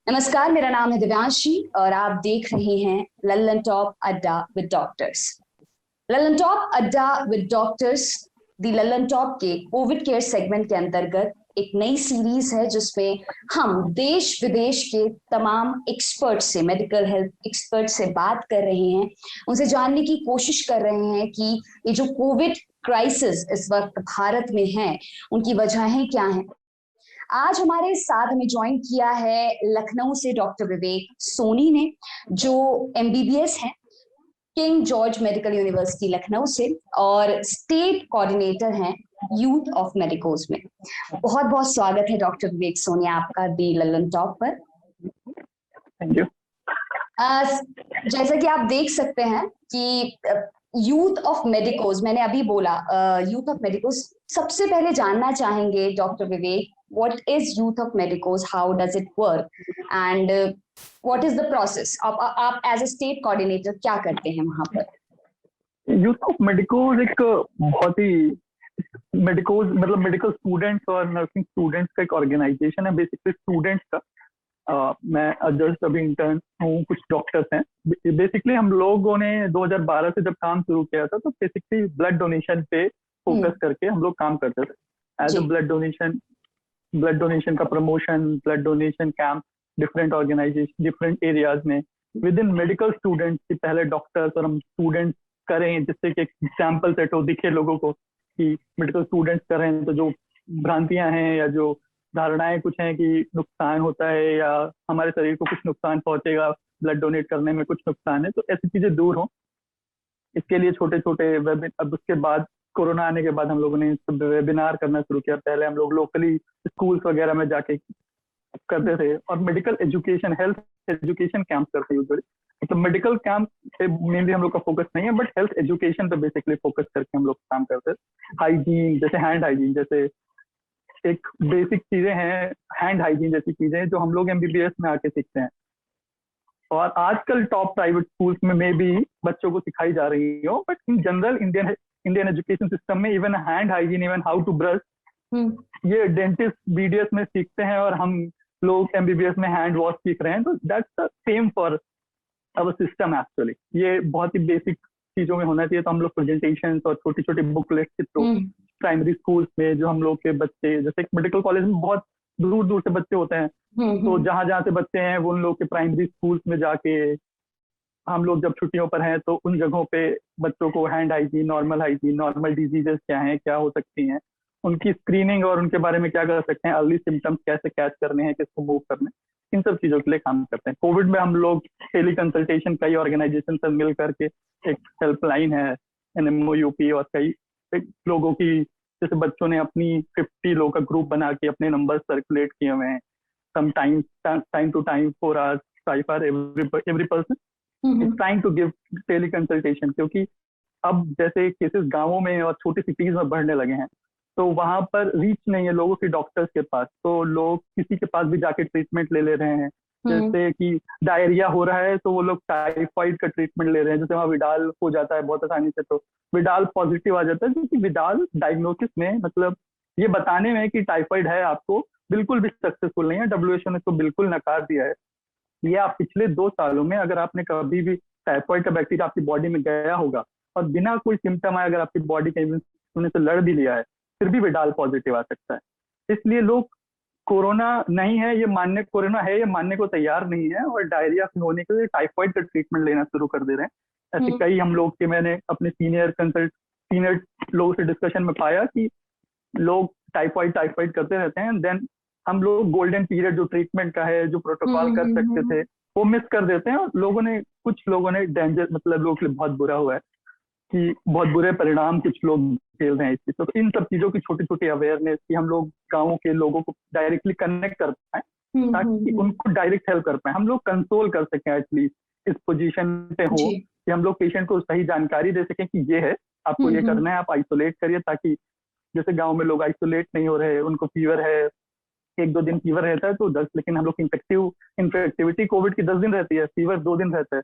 नमस्कार, मेरा नाम है दिव्यांशी और आप देख रहे हैं लल्लन टॉप अड्डा विद डॉक्टर्स। लल्लन टॉप अड्डा with doctors the Lallan top के कोविड केयर सेगमेंट के अंतर्गत एक नई सीरीज है जिसमें हम देश विदेश के तमाम एक्सपर्ट से, मेडिकल हेल्थ एक्सपर्ट से बात कर रहे हैं, उनसे जानने की कोशिश कर रहे हैं कि ये जो कोविड क्राइसिस इस वक्त भारत में है उनकी वजहें क्या हैं। आज हमारे साथ हमें ज्वाइन किया है लखनऊ से डॉक्टर विवेक सोनी ने, जो एमबीबीएस है king George medical university Lucknow से और स्टेट कोऑर्डिनेटर हैं यूथ ऑफ मेडिकोज में। बहुत बहुत स्वागत है डॉक्टर विवेक सोनी आपका दी लल्लन टॉप पर। Thank you. जैसा कि आप देख सकते हैं कि यूथ ऑफ मेडिकोज, मैंने अभी बोला यूथ ऑफ मेडिकोज, सबसे पहले जानना चाहेंगे doctor Vivek, what is youth of medicos, how does it work and what is the process? आप as a state coordinator क्या करते हैं वहां पर? यूथ ऑफ मेडिकोज एक बहुत ही मेडिकोज मतलब मेडिकल स्टूडेंट्स और नर्सिंग स्टूडेंट्स का एक ऑर्गेनाइजेशन है, बेसिकली स्टूडेंट्स का। मैं जस्ट अभी इंटर्न हूँ, कुछ डॉक्टर्स हैं। बेसिकली हम लोगों ने 2012 से जब काम शुरू किया था तो बेसिकली ब्लड डोनेशन पे फोकस करके हम लोग काम करते थे। एज अ ब्लड डोनेशन का promotion, blood donation camp, different organisation, different areas में विद इन मेडिकल स्टूडेंट्स की पहले डॉक्टर्स और हम स्टूडेंट्स करें, जिससे कि एक एग्जाम्पल सेट हो, दिखे लोगों को कि मेडिकल स्टूडेंट्स करें तो जो भ्रांतियां हैं या जो धारणाएं कुछ हैं कि नुकसान होता है या हमारे शरीर को कुछ नुकसान पहुंचेगा, ब्लड डोनेट करने में कुछ नुकसान है, तो ऐसी चीजें दूर हो। इसके लिए छोटे छोटे अब उसके बाद कोरोना आने के बाद हम लोगों ने वेबिनार करना शुरू किया। पहले हम लोग लोकली स्कूल्स वगैरह में जाके करते थे और medical education, health education camp करते हैं यूजुअली। मतलब मेडिकल कैंप पे मेनली हम लोग का फोकस नहीं है, बट हेल्थ एजुकेशन पे बेसिकली फोकस करके हम लोग काम करते हैं। हाइजीन, जैसे हैंड हाइजीन, जैसे एक बेसिक चीजें हैं, हैंड हाइजीन जैसी चीजें जो हम लोग एमबीबीएस में आके सीखते हैं और आजकल टॉप प्राइवेट स्कूल्स में भी बच्चों को सिखाई जा रही हो। But in general Indian education system में even hand hygiene, even how to brush, ये डेंटिस्ट बीडीएस में सीखते हैं और हम लोग एमबीबीएस में हैंड वॉश सीख रहे हैं। तो that's the same for our system actually. ये बहुत ही बेसिक चीजों में होना चाहिए। तो हम लोग प्रेजेंटेशन और छोटी छोटी बुकलेट्स के थ्रू प्राइमरी स्कूल्स में जो हम लोग के बच्चे, जैसे मेडिकल कॉलेज में बहुत दूर दूर से बच्चे होते हैं, तो जहाँ जहाँ से बच्चे हैं वो उन लोग के प्राइमरी स्कूल्स में जाके हम लोग जब छुट्टियों पर हैं तो उन जगहों पे बच्चों को हैंड हाइजीन, नॉर्मल डिजीजेस क्या हैं, क्या हो सकती हैं, उनकी स्क्रीनिंग और उनके बारे में क्या कर सकते हैं, अर्ली सिम्टम्स कैसे कैच करने हैं, किसको मूव करने, इन सब चीजों के लिए काम करते हैं। कोविड में हम लोग टेली कंसल्टेशन, कई ऑर्गेनाइजेशन से मिल करके एक हेल्पलाइन है NMOUP, और कई लोगों की, जैसे बच्चों ने अपनी 50 लोगों का ग्रुप बना के अपने नंबर सर्कुलेट किए हुए हैं। Some time to time 4 hours 5 hours every person is trying to give teleconsultation. क्योंकि अब जैसे केसेस गांवों में और छोटी सिटीज में बढ़ने लगे हैं, तो वहां पर रीच नहीं है लोगों की डॉक्टर्स के पास, तो लोग किसी के पास भी जाके ट्रीटमेंट ले रहे हैं। जैसे कि डायरिया हो रहा है तो वो लोग टाइफाइड का ट्रीटमेंट ले रहे हैं, जैसे वहाँ विडाल हो जाता है बहुत आसानी से, तो विडाल पॉजिटिव आ जाता है। क्योंकि विडाल डायग्नोसिस में, मतलब ये बताने में कि टाइफाइड है आपको, बिल्कुल भी सक्सेसफुल नहीं है। WHO ने तो बिल्कुल नकार दिया है। ये आप पिछले 2 सालों में अगर आपने कभी भी टाइफाइड का बैक्टीरिया आपकी बॉडी में गया होगा और बिना कोई सिम्टम आए अगर आपकी बॉडी के इम्यून सिस्टम से लड़ भी लिया है, फिर भी विडाल पॉजिटिव आ सकता है। इसलिए लोग कोरोना नहीं है ये मानने, कोरोना है ये मानने को तैयार नहीं है और डायरिया होने के लिए टाइफाइड का ट्रीटमेंट लेना शुरू कर दे रहे हैं। ऐसे कई हम लोग के, मैंने अपने सीनियर लोगों से डिस्कशन में पाया कि लोग टाइफाइड करते रहते हैं, देन हम लोग गोल्डन पीरियड जो ट्रीटमेंट का है, जो प्रोटोकॉल कर सकते थे, वो मिस कर देते हैं। और कुछ लोगों ने डेंजर, मतलब लोगों के लिए बहुत बुरा हुआ है कि बहुत बुरे परिणाम कुछ लोग झेल रहे हैं इसकी। तो इन सब चीजों की छोटी छोटी अवेयरनेस की हम लोग गाँवों के लोगों को डायरेक्टली कनेक्ट कर पाए, ताकि उनको डायरेक्ट हेल्प कर पाए, हम लोग कंसोल कर सकें, एटलीस्ट इस पोजीशन पे हो कि हम लोग पेशेंट को सही जानकारी दे सकें कि ये है, आपको ये करना है, आप आइसोलेट करिए। ताकि जैसे गाँव में लोग आइसोलेट नहीं हो रहे, उनको फीवर है, 1-2 दिन फीवर रहता है तो 10, लेकिन हम लोग इन्फेक्टिविटी कोविड की 10 दिन रहती है, फीवर 2 दिन रहता है।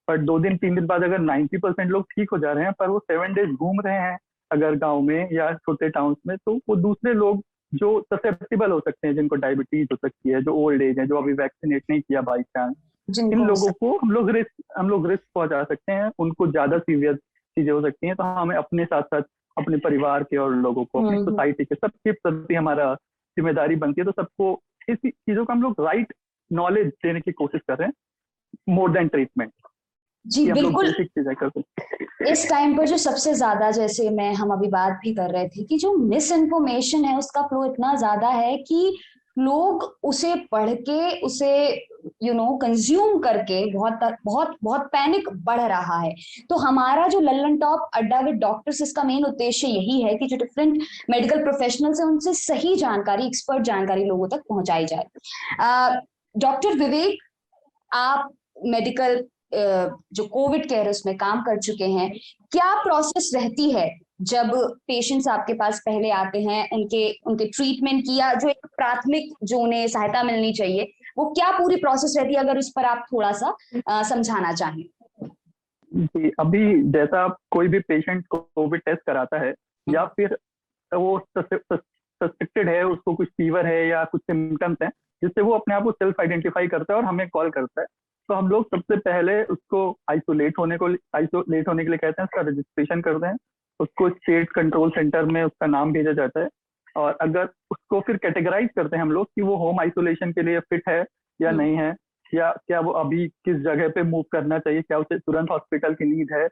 पर 2 दिन 3 दिन बाद अगर 90% लोग ठीक हो जा रहे हैं, पर वो 7 days घूम रहे हैं अगर गांव में या छोटे टाउन्स में, तो वो दूसरे लोग जो ससेप्टिबल हो सकते हैं, जिनको डायबिटीज हो सकती है, जो ओल्ड एज है, जो अभी वैक्सीनेट नहीं किया बाई चांस, इन जिनको हो लोगों को हम लोग रिस्क पहुंचा सकते हैं, उनको ज्यादा सीवियर चीजें हो सकती हैं। तो हमें अपने साथ साथ अपने परिवार के और लोगों को, अपनी हम्म। सोसाइटी के सबके प्रति हमारा जिम्मेदारी बनती है। तो सबको इस चीजों का हम लोग राइट नॉलेज देने की कोशिश कर रहे हैं, मोर देन ट्रीटमेंट, जी कि हम लोग बिल्कुल। बेसिक चीजें कर सकते इस टाइम पर जो सबसे ज्यादा, जैसे मैं हम अभी बात भी कर रहे थे कि जो मिस इन्फॉर्मेशन है उसका फ्लो इतना ज्यादा है कि लोग उसे पढ़ के, उसे कंज्यूम करके बहुत बहुत बहुत पैनिक बढ़ रहा है। तो हमारा जो लल्लन टॉप अड्डा विद डॉक्टर्स, इसका मेन उद्देश्य यही है कि जो डिफरेंट मेडिकल प्रोफेशनल्स हैं उनसे सही जानकारी, एक्सपर्ट जानकारी लोगों तक पहुंचाई जाए। डॉक्टर विवेक, आप मेडिकल जो कोविड केयर है उसमें काम कर चुके हैं। क्या प्रोसेस रहती है जब पेशेंट्स आपके पास पहले आते हैं, उनके उनके ट्रीटमेंट की, या जो एक प्राथमिक जो उन्हें सहायता मिलनी चाहिए, वो क्या पूरी प्रोसेस रहती है, अगर उस पर आप थोड़ा सा समझाना चाहें। जी, अभी जैसा आप कोई भी पेशेंट को कोविड टेस्ट कराता है, या फिर वो सस्पेक्टेड है, उसको कुछ फीवर है या कुछ सिम्टम्स हैं, जिससे वो अपने आप को सेल्फ आइडेंटिफाई करता है और हमें कॉल करता है, तो हम लोग सबसे पहले उसको आइसोलेट होने के लिए कहते हैं, उसका रजिस्ट्रेशन करते हैं, उसको स्टेट कंट्रोल सेंटर में उसका नाम भेजा जाता है। और अगर उसको फिर कैटेगराइज करते हैं हम लोग कि वो होम आइसोलेशन के लिए फिट है या नहीं है, या क्या वो अभी किस जगह पे मूव करना चाहिए, क्या उसे तुरंत हॉस्पिटल की नीड है,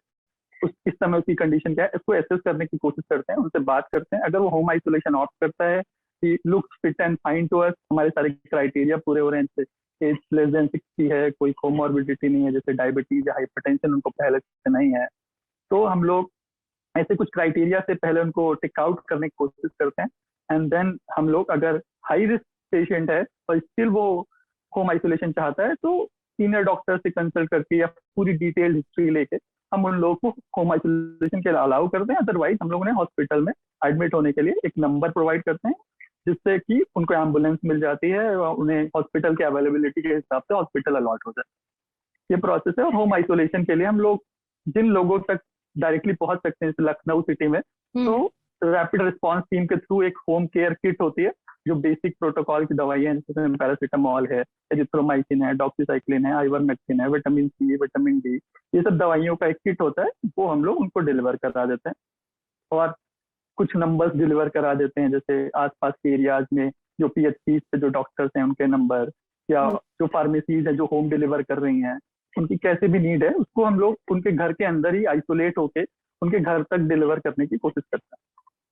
इस समय उसकी कंडीशन क्या है, इसको एसेस करने की कोशिश करते हैं, उनसे बात करते हैं। अगर वो होम आइसोलेशन ऑप्ट करता है कि looks fit and fine to us, हमारे सारे क्राइटेरिया पूरे हो रहे हैं, एज लेस देन 60 है, कोई कोमॉर्बिडिटी नहीं है जैसे डायबिटीज या हाइपरटेंशन उनको पहले से नहीं है, तो हम लोग ऐसे कुछ क्राइटेरिया से पहले उनको टिक आउट करने की कोशिश करते हैं। एंड देन हम लोग, अगर हाई रिस्क पेशेंट है और स्टिल वो होम आइसोलेशन चाहता है, तो सीनियर डॉक्टर से कंसल्ट करके या पूरी डिटेल हिस्ट्री लेके हम उन लोगों को होम आइसोलेशन के लिए अलाउ करते हैं। अदरवाइज हम लोग उन्हें हॉस्पिटल में एडमिट होने के लिए एक नंबर प्रोवाइड करते हैं, जिससे कि उनको एम्बुलेंस मिल जाती है और उन्हें हॉस्पिटल के अवेलेबिलिटी के हिसाब से हॉस्पिटल अलॉट हो जाए। ये प्रोसेस है। और होम आइसोलेशन के लिए हम लोग जिन लोगों तक डायरेक्टली पहुंच सकते हैं, जैसे लखनऊ सिटी में, तो रैपिड रिस्पांस टीम के थ्रू एक होम केयर किट होती है, जो बेसिक प्रोटोकॉल की दवाइयां हैं, जैसे पैरासीटामॉल है, एजिथ्रोमाइसिन है, डॉक्सीसाइक्लिन है, आइवरमेक्टिन है, विटामिन सी, विटामिन डी, ये सब दवाइयों का एक किट होता है, वो हम लोग उनको डिलीवर करा देते हैं। और कुछ नंबर्स डिलीवर करा देते हैं, जैसे आसपास के एरियाज में जो पीएचसी पे जो डॉक्टर्स हैं उनके नंबर, या जो फार्मेसीज है जो होम डिलीवर कर रही हैं, उनकी कैसे भी नीड है, उसको हम लोग उनके घर के अंदर ही आइसोलेट होके उनके घर तक डिलीवर करने की कोशिश करते हैं।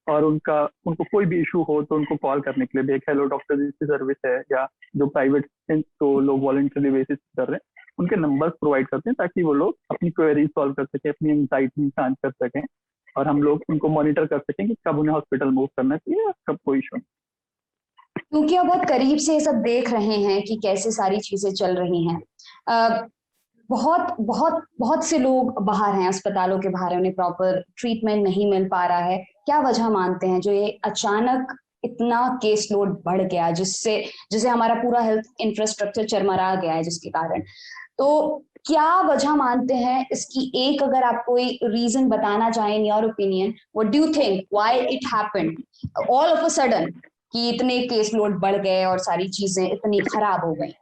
और उनको कोई भी इशू हो तो उनको कॉल करने के लिए एक हेलो डॉक्टर जैसी सर्विस है, या जो प्राइवेट तो लोग वॉलंटरी बेसिस कर रहे हैं, उनके नंबर्स प्रोवाइड करते हैं, ताकि वो लोग अपनी क्वेरीज सॉल्व कर सकें, अपनी एंग्जाइटी शांत कर सकें, और हम लोग उनको मॉनिटर कर सकें कि कब उन्हें हॉस्पिटल मूव करना चाहिए और कब कोई इशू। क्योंकि आप बहुत करीब से ये सब देख रहे हैं कि कैसे सारी चीजें चल रही हैं। बहुत बहुत बहुत से लोग बाहर हैं, अस्पतालों के बाहर हैं, उन्हें प्रॉपर ट्रीटमेंट नहीं मिल पा रहा है। क्या वजह मानते हैं जो ये अचानक इतना केस लोड बढ़ गया, जिससे जिसे हमारा पूरा हेल्थ इंफ्रास्ट्रक्चर चरमरा गया है जिसके कारण? तो क्या वजह मानते हैं इसकी? एक अगर आप कोई रीजन बताना चाहें, in your opinion, what do you think why it happened all of a sudden, कि इतने केस लोड बढ़ गए और सारी चीजें इतनी खराब हो गई?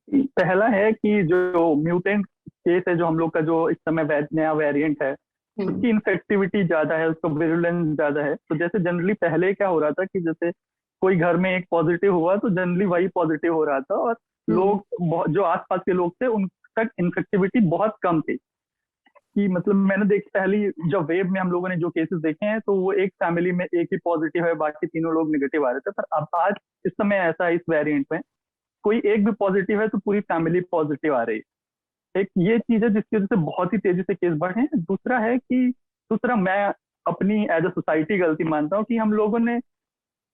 पहला है कि जो म्यूटेंट केस है, जो हम लोग का जो इस समय नया वेरिएंट है, उसकी इन्फेक्टिविटी ज्यादा है, उसका विरुलेंस ज्यादा है। तो जैसे जनरली पहले क्या हो रहा था कि जैसे कोई घर में एक पॉजिटिव हुआ तो जनरली वही पॉजिटिव हो रहा था, और लोग जो आसपास के लोग थे उन तक इन्फेक्टिविटी बहुत कम थी। कि मतलब मैंने पहली जब वेव में हम लोगों ने जो केसेस देखे हैं, तो वो एक फैमिली में एक ही पॉजिटिव है, बाकी तीनों लोग नेगेटिव आ रहे थे। पर अब आज इस समय ऐसा है, इस वेरिएंट में कोई एक भी पॉजिटिव है तो पूरी फैमिली पॉजिटिव आ रही है। एक ये चीज है जिसकी वजह से बहुत ही तेजी से केस बढ़े हैं। दूसरा मैं अपनी एज अ सोसाइटी गलती मानता हूँ कि हम लोगों ने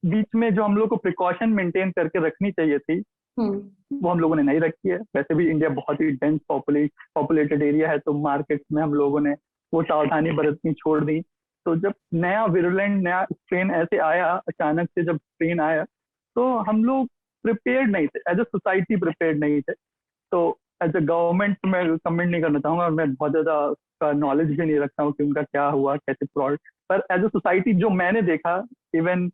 बीच में जो हम लोग को प्रिकॉशन मेंटेन करके रखनी चाहिए थी, वो हम लोगों ने नहीं रखी है। वैसे भी इंडिया बहुत ही डेंस पॉपुलेटेड एरिया है, तो मार्केट में हम लोगों ने वो सावधानी बरतनी छोड़ दी। तो जब नया विरुलेंट नया स्ट्रेन ऐसे आया, अचानक से जब स्ट्रेन आया, तो हम लोग प्रिपेयर्ड नहीं थे, एज अ सोसाइटी प्रिपेयर्ड नहीं थे। तो एज अ गवर्नमेंट मैं कमेंट नहीं करना चाहूंगा, और मैं बहुत ज्यादा नॉलेज भी नहीं रखता हूँ कि उनका क्या हुआ, कैसे प्रोडक्ट, पर एज अ सोसाइटी जो मैंने देखा, इवन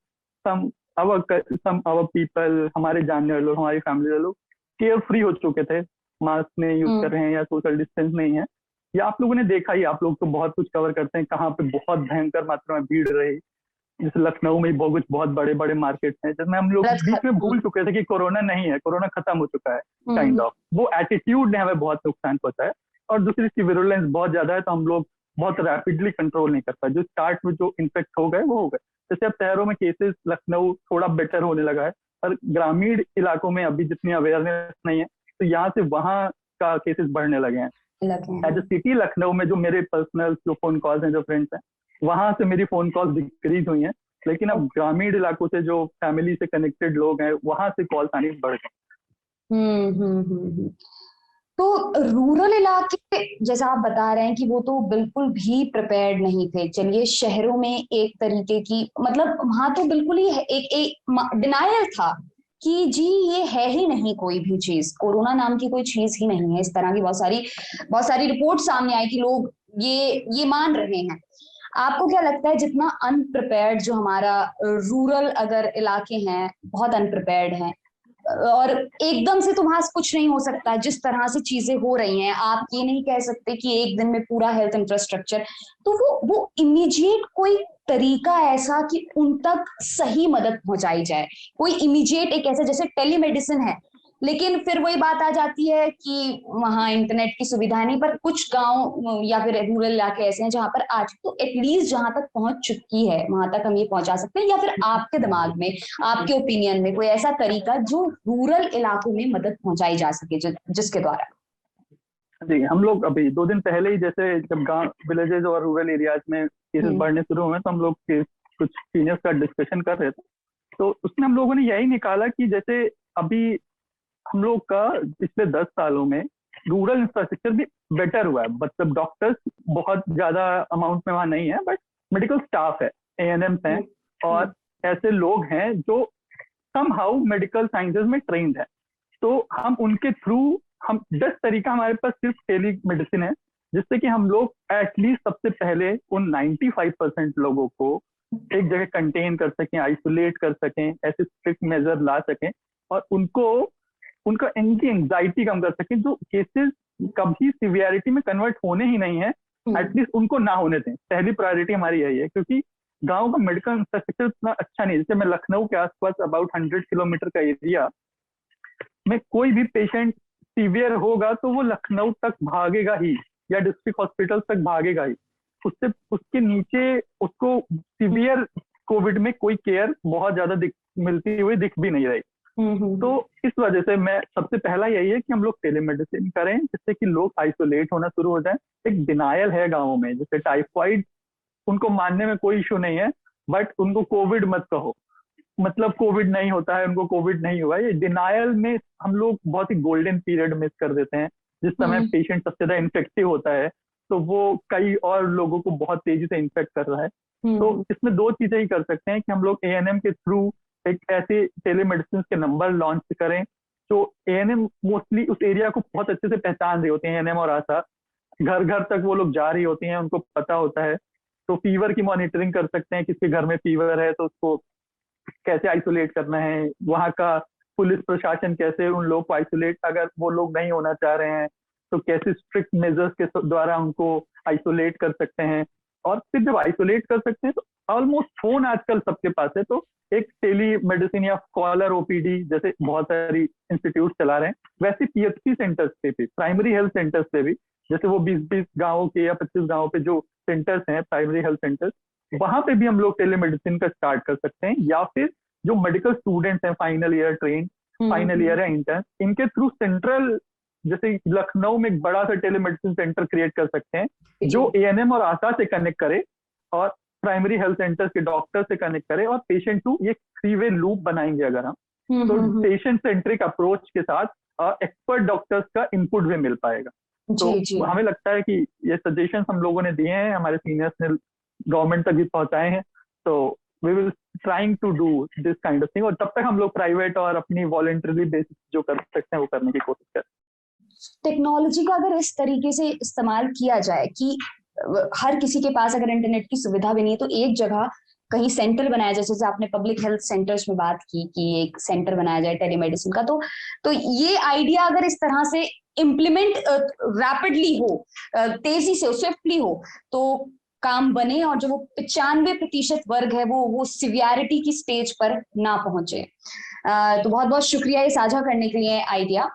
some our people, हमारे जानने वाले लोग, हमारी फैमिली वाले लोग केयर फ्री हो चुके थे, मास्क नहीं यूज कर रहे हैं या सोशल डिस्टेंस नहीं है। या आप लोगों ने देखा ही, आप लोग तो बहुत कुछ कवर करते हैं, कहाँ पे बहुत भयंकर मात्रा में भीड़ रही। जैसे लखनऊ में कुछ बहुत बड़े बड़े मार्केट हैं जिसमें हम लोग बीच में भूल चुके थे कि कोरोना नहीं है, कोरोना खत्म हो चुका है काइंड ऑफ। वो एटीट्यूड ने हमें बहुत नुकसान पहुंचाया। और दूसरी इसकी विरुलेंस बहुत ज्यादा है, तो हम लोग बहुत रैपिडली कंट्रोल नहीं कर पाए। जो स्टार्ट में जो इन्फेक्ट हो गए वो हो गए। जैसे अब शहरों में केसेस लखनऊ थोड़ा बेटर होने लगा है, पर ग्रामीण इलाकों में अभी जितनी अवेयरनेस नहीं है, तो यहाँ से वहाँ का केसेस बढ़ने लगे हैं। एज ए सिटी लखनऊ में जो मेरे पर्सनल जो फोन कॉल्स हैं, जो फ्रेंड्स हैं, वहां से मेरी फोन कॉल्स डिक्रीज हुई हैं। लेकिन अब ग्रामीण इलाकों से जो फैमिली से कनेक्टेड लोग हैं, वहां से कॉल्स आनी बढ़ गई। तो रूरल इलाके जैसा आप बता रहे हैं कि वो तो बिल्कुल भी प्रिपेयर्ड नहीं थे। चलिए शहरों में एक तरीके की, मतलब वहां तो बिल्कुल ही एक डिनायल था कि जी ये है ही नहीं कोई भी चीज, कोरोना नाम की कोई चीज ही नहीं है। इस तरह की बहुत सारी रिपोर्ट सामने आई कि लोग ये मान रहे हैं। आपको क्या लगता है जितना अनप्रिपेयर्ड जो हमारा रूरल अगर इलाके हैं, बहुत अनप्रिपेयर्ड हैं, और एकदम से तो वहां कुछ नहीं हो सकता, जिस तरह से चीजें हो रही हैं, आप ये नहीं कह सकते कि एक दिन में पूरा हेल्थ इंफ्रास्ट्रक्चर, तो वो इमीडिएट कोई तरीका ऐसा कि उन तक सही मदद पहुंचाई जाए, कोई इमीडिएट एक ऐसा, जैसे टेलीमेडिसिन है, लेकिन फिर वही बात आ जाती है कि वहां इंटरनेट की सुविधा नहीं। पर कुछ गांव या फिर रूरल इलाके ऐसे हैं जहां पर आज तो एटलीस्ट जहां तक पहुंच चुकी है वहां तक हम ये पहुंचा सकते हैं। या फिर आपके दिमाग में, आपके ओपिनियन में कोई ऐसा तरीका जो रूरल इलाकों में मदद पहुंचाई जा सके, जिसके द्वारा? जी, हम लोग अभी 2 दिन पहले ही, जैसे जब गांव विलेजेस और रूरल एरियाज में केसेस बढ़ने शुरू हुए, तो हम लोग कुछ सीनियर्स का डिस्कशन कर रहे थे। तो उसमें हम लोगों ने यही निकाला कि जैसे अभी हम लोग का पिछले 10 सालों में रूरल इंफ्रास्ट्रक्चर भी बेटर हुआ है। मतलब डॉक्टर्स बहुत ज्यादा अमाउंट में वहां नहीं है, बट मेडिकल स्टाफ है, एएनएम्स हैं, और ऐसे लोग हैं जो समहाउ मेडिकल साइंसेज में ट्रेंड है। तो हम उनके थ्रू, हम बेस्ट तरीका हमारे पास सिर्फ टेली मेडिसिन है, जिससे कि हम लोग एटलीस्ट सबसे पहले उन 95% लोगों को एक जगह कंटेन कर सकें, आइसोलेट कर सकें, ऐसे स्ट्रिक्ट मेजर ला सकें, और उनका इनकी एंजाइटी कम कर सकें। जो केसेस कभी सिवियरिटी में कन्वर्ट होने ही नहीं है, एटलीस्ट उनको ना होने दें। पहली प्रायोरिटी हमारी यही है, क्योंकि गांव का मेडिकल इंफ्रास्ट्रक्चर इतना अच्छा नहीं है। जैसे मैं लखनऊ के आसपास अबाउट 100 किलोमीटर का एरिया में कोई भी पेशेंट सीवियर होगा तो वो लखनऊ तक भागेगा ही, या डिस्ट्रिक्ट हॉस्पिटल तक भागेगा ही। उसके नीचे उसको सीवियर कोविड में कोई केयर बहुत ज्यादा मिलती हुई दिख भी नहीं रही। तो इस वजह से मैं सबसे पहला यही है कि हम लोग टेलीमेडिसिन करें, जिससे कि लोग आइसोलेट होना शुरू हो जाए। एक डिनायल है गाँव में, जैसे टाइफाइड, उनको मानने में कोई इशू नहीं है, बट उनको कोविड मत कहो, मतलब कोविड नहीं होता है, उनको कोविड नहीं हुआ। ये डिनायल में हम लोग बहुत ही गोल्डन पीरियड मिस कर देते हैं, जिस समय पेशेंट सबसे ज्यादा इन्फेक्टिव होता है, तो वो कई और लोगों को बहुत तेजी से इन्फेक्ट कर रहा है। तो इसमें 2 चीजें ही कर सकते हैं कि हम लोग एएनएम के थ्रू एक ऐसे टेलीमेडिसिन के नंबर लॉन्च करें। तो एएनएम मोस्टली उस एरिया को बहुत अच्छे से पहचान रहे होते हैं, एएनएम और आशा घर घर तक वो लोग जा रही होती हैं, उनको पता होता है। तो फीवर की मॉनिटरिंग कर सकते हैं, किसके घर में फीवर है तो उसको कैसे आइसोलेट करना है, वहाँ का पुलिस प्रशासन कैसे उन लोग को आइसोलेट, अगर वो लोग नहीं होना चाह रहे हैं तो कैसे स्ट्रिक्ट मेजर्स के द्वारा उनको आइसोलेट कर सकते हैं। और फिर जब आइसोलेट कर सकते हैं तो ऑलमोस्ट फोन आजकल सबके पास है, तो एक टेली मेडिसिन या कॉलर ओपीडी जैसे बहुत सारी इंस्टीट्यूट चला रहे हैं, वैसे पीएचसी सेंटर्स पे भी, प्राइमरी हेल्थ सेंटर्स पे भी, जैसे वो 20-20 गाँवों के या 25 गाँवों पे जो सेंटर्स हैं, प्राइमरी हेल्थ सेंटर्स, वहां पे भी हम लोग टेलीमेडिसिन का स्टार्ट कर सकते हैं। या फिर जो मेडिकल स्टूडेंट्स हैं, final year train, final year है इंटर्न, इनके थ्रू सेंट्रल, जैसे लखनऊ में एक बड़ा सा टेलीमेडिसिन सेंटर क्रिएट कर सकते हैं जो एएनएम और आशा से कनेक्ट करे और प्राइमरी हेल्थ सेंटर के डॉक्टर से कनेक्ट करे, और पेशेंट टू ये 3-वे लूप बनाएंगे अगर हम, तो पेशेंट सेंट्रिक अप्रोच के साथ एक्सपर्ट डॉक्टर्स का इनपुट भी मिल पाएगा। तो हमें लगता है कि ये सजेशंस हम लोगों ने दिए हैं, हमारे सीनियर्स ने गवर्नमेंट तक भी पहुंचाए हैं, तो we will trying to do this kind of thing. और तब तक हम लोग प्राइवेट और अपनी वॉलंटरी बेसिस जो कर सकते हैं वो करने की कोशिश करें। टेक्नोलॉजी का अगर इस तरीके से इस्तेमाल किया जाए कि हर किसी के पास अगर इंटरनेट की सुविधा भी नहीं है तो एक जगह कहीं सेंटर बनाया जाए, जैसे आपने पब्लिक हेल्थ सेंटर्स में बात की कि एक सेंटर बनाया जाए टेलीमेडिसिन का, तो ये आइडिया अगर इस तरह से इम्प्लीमेंट रैपिडली हो, तेजी से स्विफ्टली हो, तो काम बने और जो वो 95% वर्ग है वो सिवियरिटी की स्टेज पर ना पहुंचे। तो बहुत बहुत शुक्रिया ये साझा करने के लिए आइडिया।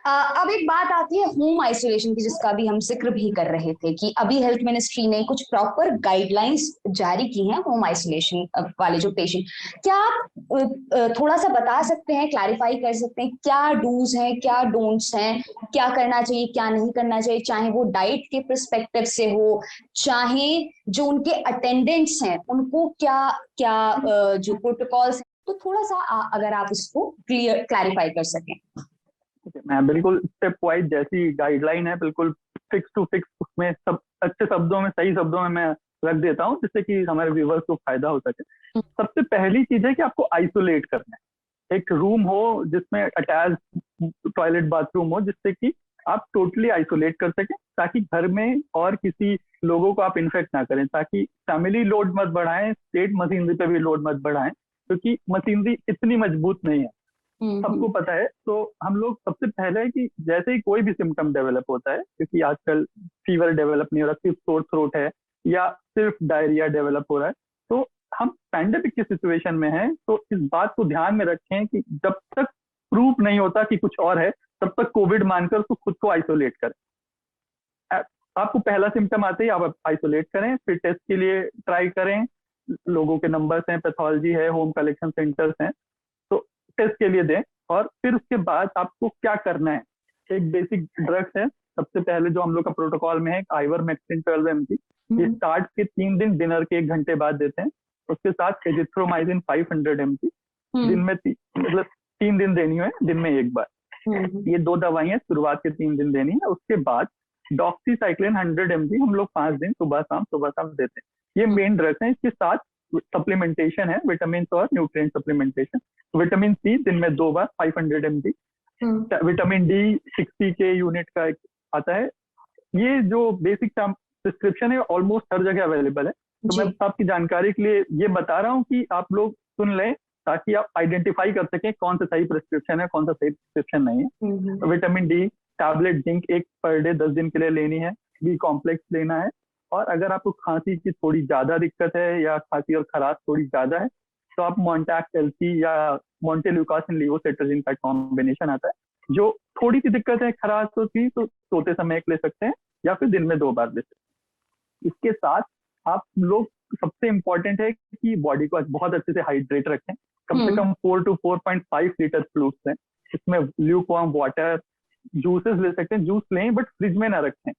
अब एक बात आती है होम आइसोलेशन की, जिसका भी हम जिक्र भी कर रहे थे कि अभी हेल्थ मिनिस्ट्री ने कुछ प्रॉपर गाइडलाइंस जारी की हैं होम आइसोलेशन वाले जो पेशेंट। क्या आप थोड़ा सा बता सकते हैं, क्लैरिफाई कर सकते हैं क्या डूज हैं, क्या डोंट्स हैं, क्या करना चाहिए क्या नहीं करना चाहिए, चाहे वो डाइट के परस्पेक्टिव से हो, चाहे जो उनके अटेंडेंट्स हैं उनको क्या क्या जो प्रोटोकॉल्स, तो थोड़ा सा अगर आप इसको क्लैरिफाई कर सकें। मैं बिल्कुल स्टेप वाइज जैसी गाइडलाइन है बिल्कुल फिक्स टू फिक्स उसमें सब अच्छे शब्दों में सही शब्दों में मैं रख देता हूँ, जिससे कि हमारे व्यूवर्स को फायदा हो सके। सबसे पहली चीज है कि आपको आइसोलेट करना है, एक रूम हो जिसमें अटैच टॉयलेट बाथरूम हो, जिससे कि आप टोटली आइसोलेट कर सकें, ताकि घर में और किसी लोगों को आप इन्फेक्ट ना करें, ताकि फैमिली लोड मत बढ़ाएं, स्टेट मशीनरी पे भी लोड मत बढ़ाएं, क्योंकि मशीनरी इतनी मजबूत नहीं है, सबको पता है। तो हम लोग सबसे पहले है कि जैसे ही कोई भी सिम्टम डेवलप होता है, क्योंकि आजकल फीवर डेवलप नहीं हो रहा, सिर्फ सोर थ्रोट है या सिर्फ डायरिया डेवलप हो रहा है, तो हम पैंडेमिक की सिचुएशन में हैं, तो इस बात को ध्यान में रखें कि जब तक प्रूफ नहीं होता कि कुछ और है, तब तक कोविड मानकर तो खुद को आइसोलेट करें। आपको पहला सिम्टम आते ही आप आइसोलेट करें, फिर टेस्ट के लिए ट्राई करें, लोगों के नंबर्स हैं, पैथोलॉजी है, होम कलेक्शन सेंटर्स हैं, तो टेस्ट के लिए दें। और फिर उसके बाद आपको क्या करना है, एक बेसिक ड्रग्स है सबसे पहले जो हम लोग का प्रोटोकॉल में है, आइवरमेक्टिन 12 mg, ये स्टार्ट के 3 दिन डिनर के 1 घंटे बाद देते हैं। उसके साथ एजिथ्रोमाइसिन 500 mg दिन में मतलब 3 दिन देनी है, दिन में 1 बार। ये 2 दवाइयां शुरुआत के 3 दिन देनी है। उसके बाद डॉक्सीसाइक्लिन 100 mg हम लोग 5 दिन सुबह शाम देते हैं। ये मेन ड्रग्स हैं। इसके साथ सप्लीमेंटेशन है, विटामिन और न्यूट्रिएंट सप्लीमेंटेशन। विटामिन सी दिन में 2 बार 500 mg, विटामिन डी 60 के यूनिट का आता है। ये जो बेसिक प्रिस्क्रिप्शन है ऑलमोस्ट हर जगह अवेलेबल है, तो मैं आपकी जानकारी के लिए ये बता रहा हूँ कि आप लोग सुन लें, ताकि आप आइडेंटिफाई कर सकें कौन सा सही प्रिस्क्रिप्शन है, कौन सा सही प्रिस्क्रिप्शन नहीं है। Vitamin D tablet zinc 1 per day 10 दिन के लिए लेनी है। बी कॉम्प्लेक्स लेना है। और अगर आपको खांसी की थोड़ी ज्यादा दिक्कत है या खांसी और खराश थोड़ी ज्यादा है, तो आप मॉन्टैक्स एलसी या मॉन्टेल्यूकासिन लीवोसेट्राजिन का कॉम्बिनेशन आता है। जो थोड़ी सी दिक्कत है खराश की, तो सोते समय एक ले सकते हैं या फिर दिन में 2 बार ले सकते हैं। इसके साथ आप लोग सबसे इम्पोर्टेंट है कि बॉडी को बहुत अच्छे से हाइड्रेट रखें। कम से कम 4 to 4.5 लीटर फ्लूइड्स हैं, इसमें ल्यूकवार्म वाटर, जूसेस ले सकते हैं, जूस लें बट फ्रिज में ना रखें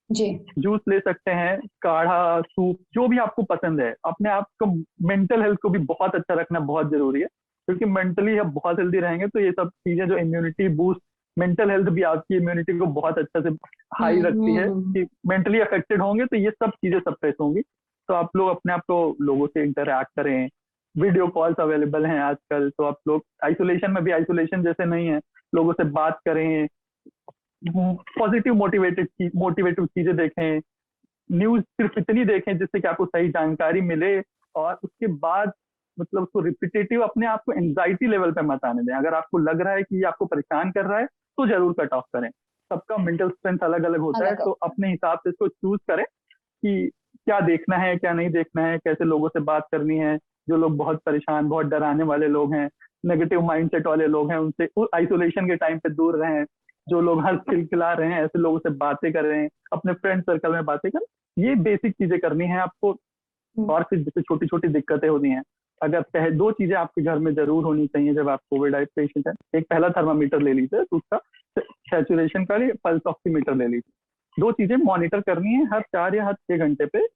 जी। जूस ले सकते हैं, काढ़ा, सूप, जो भी आपको पसंद है। अपने आप को मेंटल हेल्थ को भी बहुत अच्छा रखना बहुत जरूरी है, क्योंकि मेंटली आप बहुत हेल्दी रहेंगे तो ये सब चीजें जो इम्यूनिटी बूस्ट, मेंटल हेल्थ भी आपकी इम्यूनिटी को बहुत अच्छा से हाई रखती है। कि मेंटली अफेक्टेड होंगे तो ये सब चीजें सप्रेस होंगी। तो आप लोग अपने आप को लोगों से इंटरैक्ट करें, वीडियो कॉल्स अवेलेबल हैं आजकल, तो आप लोग आइसोलेशन में भी आइसोलेशन जैसे नहीं है, लोगों से बात करें, पॉजिटिव मोटिवेटिव चीजें देखें, न्यूज सिर्फ इतनी देखें जिससे कि आपको सही जानकारी मिले। और उसके बाद मतलब उसको रिपीटेटिव अपने आप को एंजाइटी लेवल पे मत आने दें। अगर आपको लग रहा है कि ये आपको परेशान कर रहा है तो जरूर कट ऑफ करें। सबका मेंटल स्ट्रेंथ अलग अलग होता है, तो अपने हिसाब से इसको चूज करें कि क्या देखना है क्या नहीं देखना है, कैसे लोगों से बात करनी है। जो लोग बहुत परेशान, बहुत डराने वाले लोग हैं, नेगेटिव माइंडसेट वाले लोग हैं, उनसे आइसोलेशन के टाइम पे दूर रहें। जो लोग हर खिलखिला रहे हैं, ऐसे लोगों से बातें कर रहे हैं, अपने फ्रेंड सर्कल में बातें करें। ये बेसिक चीजें करनी है आपको। और फिर जैसे छोटी छोटी दिक्कतें होती हैं, अगर 2 चीजें आपके घर में जरूर होनी चाहिए जब आप कोविड पेशेंट है। एक पहला थर्मामीटर ले लीजिए, दूसरा सैचुरेशन का लिए पल्स ऑक्सीमीटर ले लीजिए। 2 चीजें मॉनिटर करनी है हर 4 या हर 6 घंटे पे।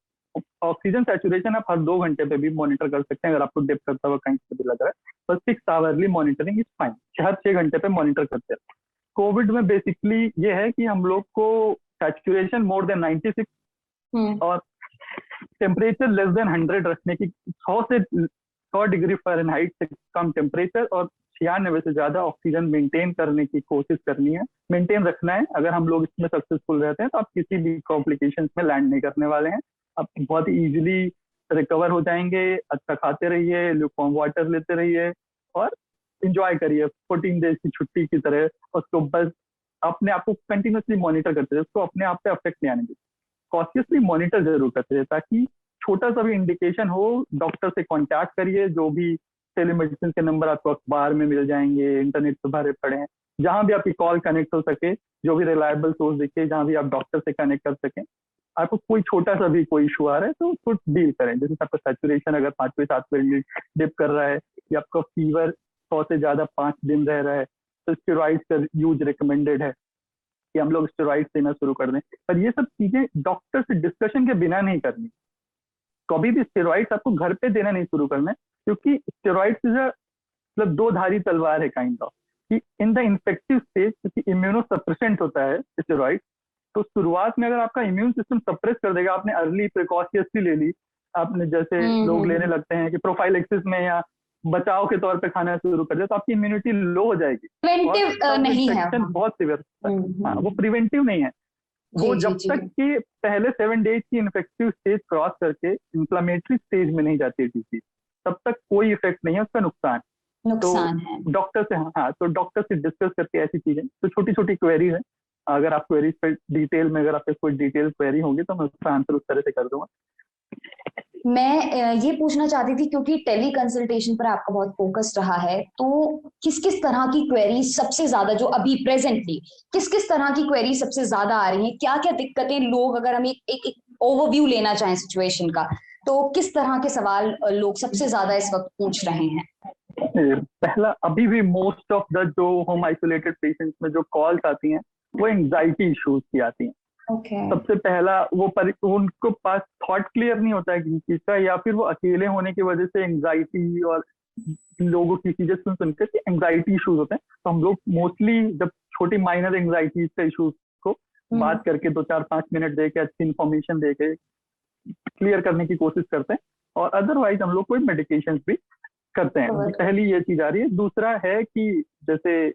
ऑक्सीजन सैचुरेशन आप हर 2 घंटे पे भी मॉनिटर कर सकते हैं, अगर आपको डिप करता हुआ कहीं से भी लग रहा है। बस 6 आवरली मॉनिटरिंग इज फाइन, हर 6 घंटे पे मॉनिटर करते हैं। कोविड में बेसिकली ये है कि हम लोग को सैचुरेशन मोर देन 96 और टेम्परेचर लेस देन 100 रखने की, 100 डिग्री फ़ारेनहाइट से कम टेम्परेचर और 96 से ज्यादा ऑक्सीजन मेंटेन करने की कोशिश करनी है, मेंटेन रखना है। अगर हम लोग इसमें सक्सेसफुल रहते हैं तो आप किसी भी कॉम्प्लिकेशन में लैंड नहीं करने वाले हैं। आप बहुत ही इजीली रिकवर हो जाएंगे। अच्छा खाते रहिए, ल्यूकवार्म वाटर लेते रहिए और इंजॉय करिए 14 डेज की छुट्टी की तरह। उसको बस अपने आप को कंटिन्यूसली मॉनिटर करते रहिए, उसको अपने आप पे अफेक्ट नहीं आने दीजिए। कॉशियसली मॉनिटर जरूर करते रहिए, ताकि छोटा सा भी इंडिकेशन हो डॉक्टर से कांटेक्ट करिए। जो भी टेलीमेडिसिन के नंबर आपको अखबार में मिल जाएंगे, इंटरनेट पे भरे पड़े हैं, जहां भी आपकी कॉल कनेक्ट हो सके, जो भी रिलायबल सोर्स दिखे, जहां भी आप डॉक्टर से कनेक्ट कर सकें। आपको कोई छोटा सा भी कोई इशू आ रहा है तो उसको डील करें। जैसे आपका सैचुरेशन अगर 5वें 7वें डिप कर रहा है, या आपका फीवर 100 से ज्यादा 5 दिन रह रहा है, तो स्टेरॉइड्स का यूज रिकमेंडेड है कि हम लोग स्टेरॉइड्स देना शुरू कर दें। पर ये सब चीजें डॉक्टर से डिस्कशन के बिना नहीं करनी। कभी भी स्टेरॉइड्स आपको घर पे देना नहीं शुरू करना है, क्योंकि स्टेरॉइड्स मतलब दो धारी तलवार है काइंड ऑफ। कि इन द इन्फेक्टिव स्टेज, क्योंकि इम्यूनो सप्रेसेंट होता है स्टेरॉइड, तो शुरुआत में अगर आपका इम्यून सिस्टम सप्रेस कर देगा, आपने अर्ली प्रिकॉशियसली ले ली, आपने जैसे लोग लेने लगते हैं कि प्रोफाइलेक्सिस में या बचाव के तौर पे खाना शुरू कर दिया, तो आपकी इम्यूनिटी लो हो जाएगी। प्रिवेंटिव नहीं है इन्फेक्शन बहुत सीवियर होता है। हाँ, वो प्रिवेंटिव नहीं है। वो जी जब जी तक कि पहले 7 डेज की इन्फेक्टिव स्टेज क्रॉस करके इंफ्लामेटरी स्टेज में नहीं जाती है डिजीज, तब तक कोई इफेक्ट नहीं है, उसका नुकसान। तो नुकसान है। डॉक्टर से, हाँ, तो डॉक्टर से डिस्कस करके ऐसी चीजें, तो छोटी छोटी क्वेरीज है। अगर आप क्वेरीज पे डिटेल में, अगर आपके कोई डिटेल क्वेरी होगी तो मैं उसका आंसर उस तरह से कर दूंगा। मैं ये पूछना चाहती थी, क्योंकि टेली कंसल्टेशन पर आपका बहुत फोकस रहा है, तो किस किस तरह की क्वेरी सबसे ज्यादा, जो अभी प्रेजेंटली किस किस तरह की क्वेरी सबसे ज्यादा आ रही हैं, क्या क्या दिक्कतें लोग, अगर हम एक ओवरव्यू लेना चाहें सिचुएशन का, तो किस तरह के सवाल लोग सबसे ज्यादा इस वक्त पूछ रहे हैं? पहला, अभी भी मोस्ट ऑफ द जो होम आइसोलेटेड पेशेंट्स में जो कॉल्स आती हैं, वो एंजाइटी इश्यूज की आती हैं। सबसे पहला उनको पास थॉट क्लियर नहीं होता है किसी चीज का, या फिर वो अकेले होने की वजह से एंजाइटी, और लोगों की चीजें सुन सुनकर कि एंजाइटी इश्यूज होते हैं। तो हम लोग मोस्टली जब छोटी माइनर एंजाइटीज का इश्यूज को बात करके 2 4 5 मिनट दे के, अच्छी इंफॉर्मेशन दे के क्लियर करने की कोशिश करते हैं। और अदरवाइज हम लोग कोई मेडिकेशन भी करते हैं। पहली ये चीज आ रही है। दूसरा है कि जैसे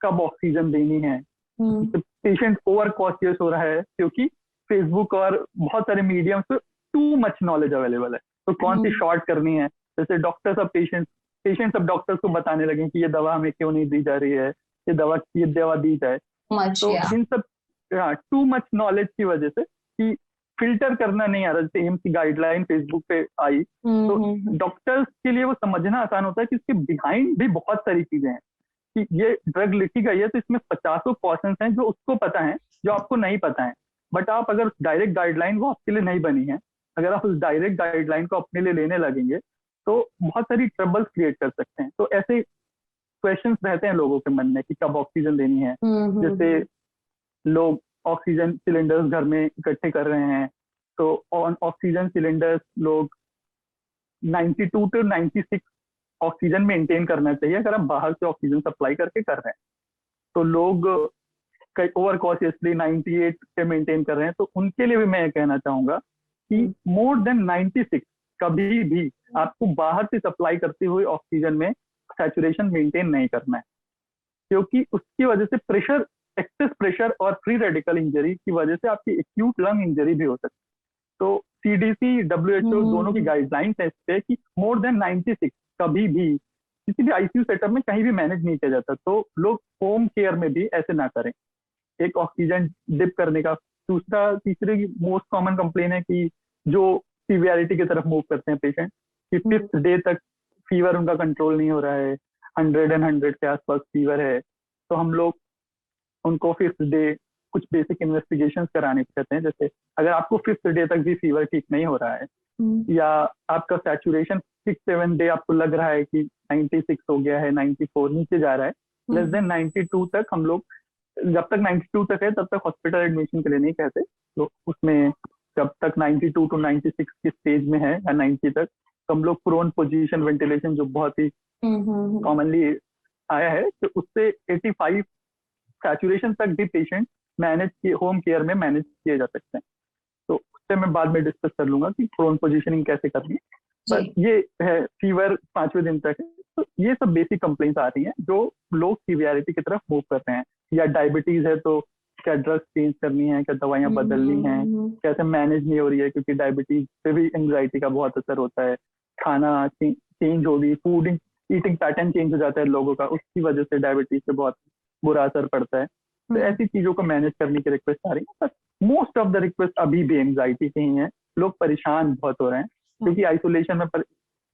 कब ऑक्सीजन देनी है, पेशेंट ओवर कॉशियस हो रहा है, क्योंकि फेसबुक और बहुत सारे मीडियम पे टू मच नॉलेज अवेलेबल है। तो कौन सी शॉर्ट करनी है, जैसे डॉक्टर सब पेशेंट सब डॉक्टर्स को बताने लगे कि ये दवा हमें क्यों नहीं दी जा रही है, ये दवा दी जाए। तो इन सब टू मच नॉलेज की वजह से कि फिल्टर करना नहीं आ रहा। जैसे एम्स की गाइडलाइन फेसबुक पे आई, तो डॉक्टर्स के लिए वो समझना आसान होता है कि इसके बिहाइंड भी बहुत सारी चीजें हैं। कि ये ड्रग लिखी गई है तो इसमें 50 क्वेश्चंस हैं जो उसको पता है, जो आपको नहीं पता है। बट आप अगर डायरेक्ट गाइडलाइन, वो आपके लिए नहीं बनी है, अगर आप उस डायरेक्ट गाइडलाइन को अपने लिए लेने लगेंगे तो बहुत सारी ट्रबल्स क्रिएट कर सकते हैं। तो ऐसे क्वेश्चंस रहते हैं लोगों के मन में कि कब ऑक्सीजन देनी है। जैसे लोग ऑक्सीजन सिलेंडर्स घर में इकट्ठे कर रहे हैं, तो ऑक्सीजन सिलेंडर्स लोग 92 to 96 ऑक्सीजन मेंटेन करना चाहिए अगर आप बाहर से ऑक्सीजन सप्लाई करके कर रहे हैं। तो लोग ओवर कॉशियसली 98 पे मेंटेन कर रहे हैं। तो उनके लिए भी मैं कहना चाहूंगा कि मोर देन 96 कभी भी आपको बाहर से सप्लाई करते हुए ऑक्सीजन में सैचुरेशन मेंटेन नहीं करना है, क्योंकि उसकी वजह से प्रेशर, एक्सेस प्रेशर और फ्री रेडिकल इंजरी की वजह से आपकी एक्यूट लंग इंजरी भी हो सकती है। तो सीडीसी, डब्ल्यूएचओ दोनों की गाइडलाइंस है इस पे कि मोर देन 96 कभी भी किसी भी आईसीयू सेटअप में कहीं भी मैनेज नहीं किया जाता। तो लोग होम केयर में भी ऐसे ना करें, एक ऑक्सीजन डिप करने का। तीसरी मोस्ट कॉमन कंप्लेन है कि जो सीवियरिटी की तरफ मूव करते हैं पेशेंट, कि 5th डे तक फीवर उनका कंट्रोल नहीं हो रहा है, 100 के आसपास फीवर है। तो हम लोग उनको 5th डे कुछ बेसिक इन्वेस्टिगेशंस कराने कहते हैं। जैसे अगर आपको 5th डे तक भी फीवर ठीक नहीं हो रहा है, या आपका सैचुरेशन 6-7 डे आपको लग रहा है कि 96 हो गया है, 94 नीचे जा रहा है, लेस देन 92 तक हम लोग, जब तक 92 तक है तब तक हॉस्पिटल एडमिशन के लिए नहीं कहते। तो उसमें जब तक 92 to 96 की स्टेज में है या 90 तक, तो हम लोग प्रोन पोजीशन वेंटिलेशन, जो बहुत ही कॉमनली आया है, तो उससे 85 सैचुरेशन तक भी पेशेंट मैनेज किए, होम केयर में मैनेज किए जा सकते हैं। तो उससे मैं बाद में डिस्कस कर लूंगा कि प्रोन पोजीशनिंग कैसे करनी है। पर ये है, फीवर 5वें दिन तक है। तो ये सब बेसिक कंप्लेंट्स आ रही हैं जो लोग सीवियरिटी की तरफ मूव कर रहे हैं। या डायबिटीज है तो क्या ड्रग्स चेंज करनी है, क्या दवाइयाँ बदलनी हैं, कैसे मैनेज नहीं हो रही है, क्योंकि डायबिटीज पे भी एंग्जाइटी का बहुत असर होता है। खाना चेंज होगी, फूड ईटिंग पैटर्न चेंज हो जाता है लोगों का, उसकी वजह से डायबिटीज पे बहुत बुरा असर पड़ता है। तो ऐसी चीजों को मैनेज करने की रिक्वेस्ट आ रही है, but most of the request अभी भी एंग्जाइटी से ही है। लोग परेशान बहुत हो रहे हैं, क्योंकि आइसोलेशन में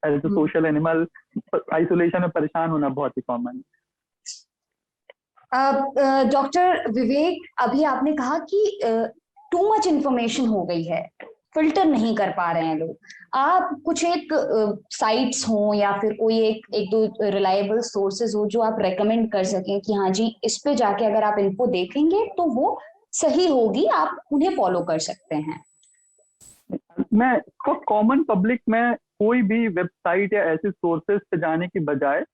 as a social animal isolation में परेशान होना बहुत ही कॉमन है। डॉक्टर विवेक, अभी आपने कहा कि टू मच इंफॉर्मेशन हो गई है, फिल्टर नहीं कर पा रहे हैं लोग। आप कुछ एक साइट्स हो या फिर कोई एक दो रिलायबल सोर्सेज हो जो आप रेकमेंड कर सकें कि हाँ जी, इस पे जाके अगर आप इनको देखेंगे तो वो सही होगी, आप उन्हें फॉलो कर सकते हैं। मैं कॉमन पब्लिक में कोई भी वेबसाइट या ऐसे सोर्सेज पे जाने की बजाय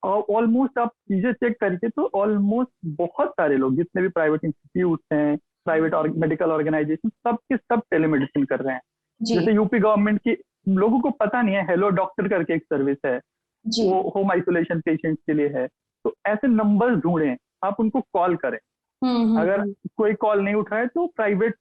ऑलमोस्ट आप चीजें चेक करके तो ऑलमोस्ट बहुत सारे लोग जितने भी प्राइवेट इंस्टीट्यूट हैं, प्राइवेट मेडिकल ऑर्गेनाइजेशन, सब के सब टेलीमेडिसिन कर रहे हैं। जैसे यूपी गवर्नमेंट की, लोगों को पता नहीं है, हेलो डॉक्टर करके एक सर्विस है, वो होम आइसोलेशन पेशेंट्स के लिए है। तो ऐसे नंबर्स ढूंढें, आप उनको कॉल करें। अगर कोई कॉल नहीं उठाए तो प्राइवेट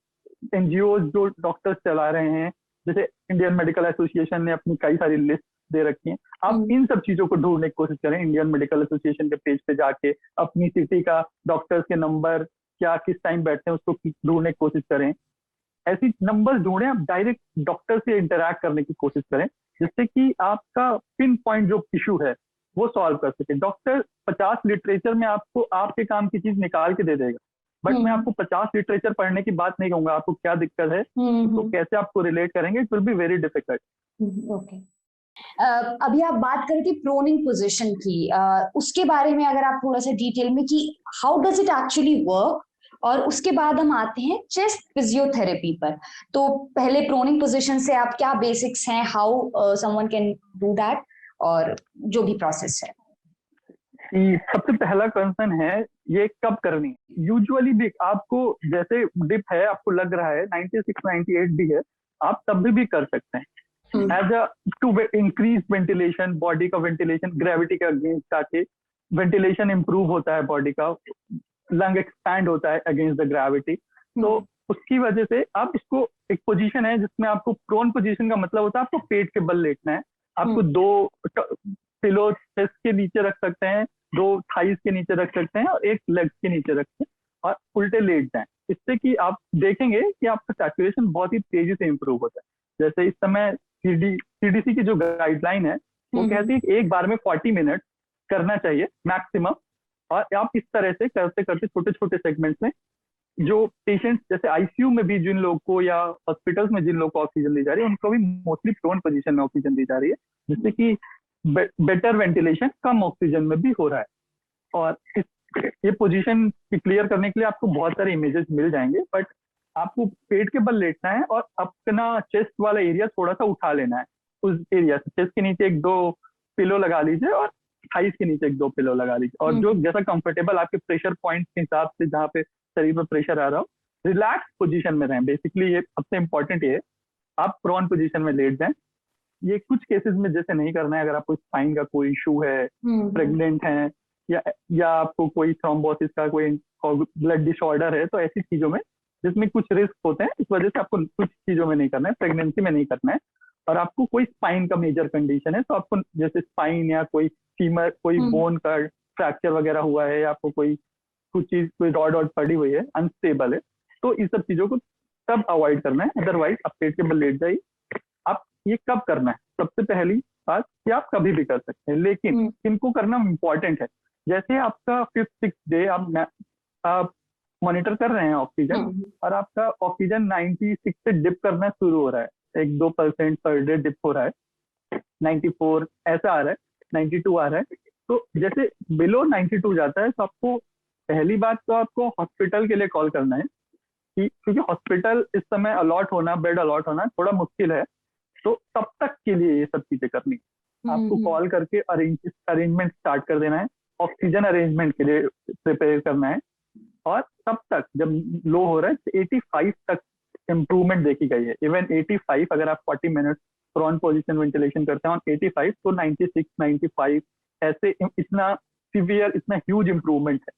एनजीओ जो डॉक्टर्स चला रहे हैं, जैसे इंडियन मेडिकल एसोसिएशन ने अपनी कई सारी लिस्ट दे रखी है, आप इन सब चीजों को ढूंढने की कोशिश करें। इंडियन मेडिकल एसोसिएशन के पेज पे जाके अपनी सिटी का डॉक्टर्स के नंबर क्या किस टाइम बैठते हैं उसको ढूंढने की कोशिश करें। ऐसी नंबर्स ढूंढें, आप डायरेक्ट डॉक्टर से इंटरैक्ट करने की कोशिश करें, जिससे कि आपका पिन पॉइंट जो इशू है वो सॉल्व कर सके। डॉक्टर 50 लिटरेचर में आपको आपके काम की चीज निकाल के दे देगा, बट मैं आपको 50 लिटरेचर पढ़ने की बात नहीं कहूंगा। आपको क्या दिक्कत है तो कैसे आपको रिलेट करेंगे, it will be very difficult. Okay, अभी आप बात कर रही थी प्रोनिंग पोजीशन की, उसके बारे में अगर आप थोड़ा सा डिटेल में कि how does it actually work, और उसके बाद हम आते हैं चेस्ट फिजियोथेरेपी पर। तो पहले प्रोनिंग पोजीशन से आप क्या बेसिक्स हैं, how someone can do that, और जो भी प्रोसेस है। सबसे पहला कंसर्न है ये कब करनी है। यूजुअली भी आपको जैसे डिप है, आपको लग रहा है 96 98 भी है, आप तब भी कर सकते हैं। As a to increase ventilation, body का वेंटिलेशन ग्रेविटी के अगेंस्ट आके वेंटिलेशन इंप्रूव होता है, बॉडी का लंग एक्सपैंड होता है अगेंस्ट द ग्रेविटी। तो उसकी वजह से आप इसको, एक पोजीशन है जिसमें आपको प्रोन पोजीशन का मतलब होता है आपको पेट के बल लेटना है। आपको 2 पिलो चेस्ट के नीचे रख सकते हैं, 2 थाइस के नीचे रख सकते हैं और 1 लेग्स के नीचे रखते हैं और उल्टे लेट जाएं। इससे कि आप देखेंगे कि आपका सैचुरेशन बहुत ही तेजी से इंप्रूव होता है। जैसे इस समय सीडीसी की जो गाइडलाइन है वो कहती है कि एक बार में 40 मिनट करना चाहिए मैक्सिमम। और आप इस तरह से करते करते छोटे छोटे सेगमेंट्स में, जो पेशेंट्स जैसे आईसीयू में भी जिन लोग को या हॉस्पिटल्स में जिन लोग को ऑक्सीजन दी जा रही है उनको भी मोस्टली प्रोन पोजीशन में ऑक्सीजन दी जा रही है, जिससे कि बेटर वेंटिलेशन कम ऑक्सीजन में भी हो रहा है। और ये पोजीशन क्लियर करने के लिए आपको बहुत सारे इमेजेस मिल जाएंगे, बट आपको पेट के बल लेटना है और अपना चेस्ट वाला एरिया थोड़ा सा उठा लेना है। उस एरिया से चेस्ट के नीचे 1-2 पिलो लगा लीजिए और थाइस के नीचे 1-2 पिलो लगा लीजिए, और जो जैसा कंफर्टेबल आपके प्रेशर पॉइंट के हिसाब से जहाँ पे शरीर में प्रेशर आ रहा हो, रिलैक्स पोजीशन में रहें। बेसिकली ये सबसे इंपॉर्टेंट है, आप प्रोन पोजीशन में लेट जाएं। ये कुछ केसेस में जैसे नहीं करना है, अगर आपको स्पाइन का कोई इशू है, प्रेग्नेंट है, या आपको कोई थ्रोम्बोसिस का कोई ब्लड डिसऑर्डर है, तो ऐसी चीजों में जिसमें कुछ रिस्क होते हैं, इस वजह से आपको कुछ चीजों में नहीं करना है, प्रेगनेंसी में नहीं करना है। और आपको कोई स्पाइन का मेजर कंडीशन है तो आपको जैसे स्पाइन या कोई फीमर, कोई बोन का फ्रैक्चर वगैरह हुआ है, या आपको कोई कुछ चीज, कोई रॉड पड़ी हुई है, अनस्टेबल है, तो इस सब चीजों को तब अवॉइड करना है। अदरवाइज आप पेट के बल लेट जाइए। आप ये कब करना है, सबसे पहली बात कि आप कभी भी कर सकते हैं, लेकिन इनको करना इंपॉर्टेंट है। जैसे आपका 5th 6th डे आप मॉनिटर कर रहे हैं ऑक्सीजन, और आपका ऑक्सीजन 96 से डिप करना शुरू हो रहा है, 1-2% पर डे डिप हो रहा है, 94 ऐसा आ रहा है, 92 आ रहा है। तो जैसे बिलो 92 जाता है तो आपको पहली बात तो आपको हॉस्पिटल के लिए कॉल करना है, क्योंकि हॉस्पिटल इस समय अलॉट होना, बेड अलॉट होना थोड़ा मुश्किल है। तो तब तक के लिए ये सब चीजें करनी, आपको कॉल करके अरेंजमेंट स्टार्ट कर देना है, ऑक्सीजन अरेंजमेंट के लिए प्रिपेयर करना है। और तब तक जब लो हो रहा है तो 85 तक इम्प्रूवमेंट देखी गई है। इवन 85, अगर आप 40 मिनट प्रोन पोजीशन वेंटिलेशन करते हैं 85 तो 96 95 ऐसे, इतना सीवियर, इतना ह्यूज इम्प्रूवमेंट है।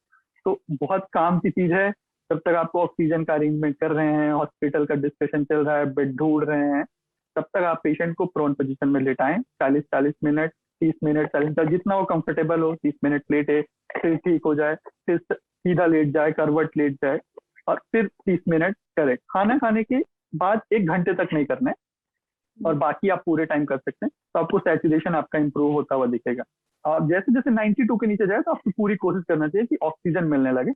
तो बहुत काम की चीज है, जब तक आपको ऑक्सीजन का अरेंजमेंट कर रहे हैं, हॉस्पिटल का डिस्कशन चल रहा है, बेड ढूंढ रहे हैं, तब तक आप पेशेंट को प्रोन पोजीशन में लेटाएं। 40-40 मिनट, 30 मिनट, 40 मिनट, जितना वो कंफर्टेबल हो। 30 मिनट लेटे, फिर ठीक हो जाए, फिर सीधा लेट जाए, करवट लेट जाए, और फिर 30 मिनट करें। खाना खाने के बाद 1 घंटे तक नहीं करना है, और बाकी आप पूरे टाइम कर सकते हैं। तो आपको सैचुरेशन आपका इंप्रूव होता हुआ दिखेगा। और जैसे जैसे 92 के नीचे जाए तो आपको पूरी कोशिश करना चाहिए कि ऑक्सीजन मिलने लगे।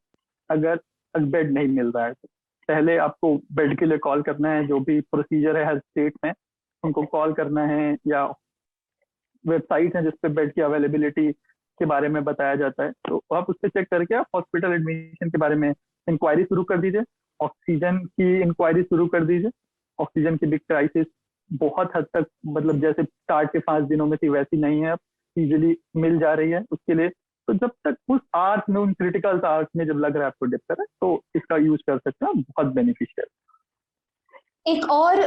अगर बेड नहीं मिल रहा है तो पहले आपको बेड के लिए कॉल करना है। जो भी प्रोसीजर है हर स्टेट में, उनको कॉल करना है, या वेबसाइट है जिसपे बेड की अवेलेबिलिटी के बारे में बताया जाता है, तो आप उस पर चेक करके आप हॉस्पिटल एडमिशन के बारे में इंक्वायरी शुरू कर दीजिए। ऑक्सीजन की इंक्वायरी शुरू कर दीजिए। ऑक्सीजन की बिग क्राइसिस बहुत हद तक, मतलब जैसे स्टार्ट के 5 दिनों में थी वैसी नहीं है, अब इजिली मिल जा रही है उसके लिए। तो जब तक उस आर्क में, उन क्रिटिकल आर्क में जब लग रहा है आपको डिप्टर है, तो इसका यूज कर सकते हैं, बहुत बेनिफिशियल। एक और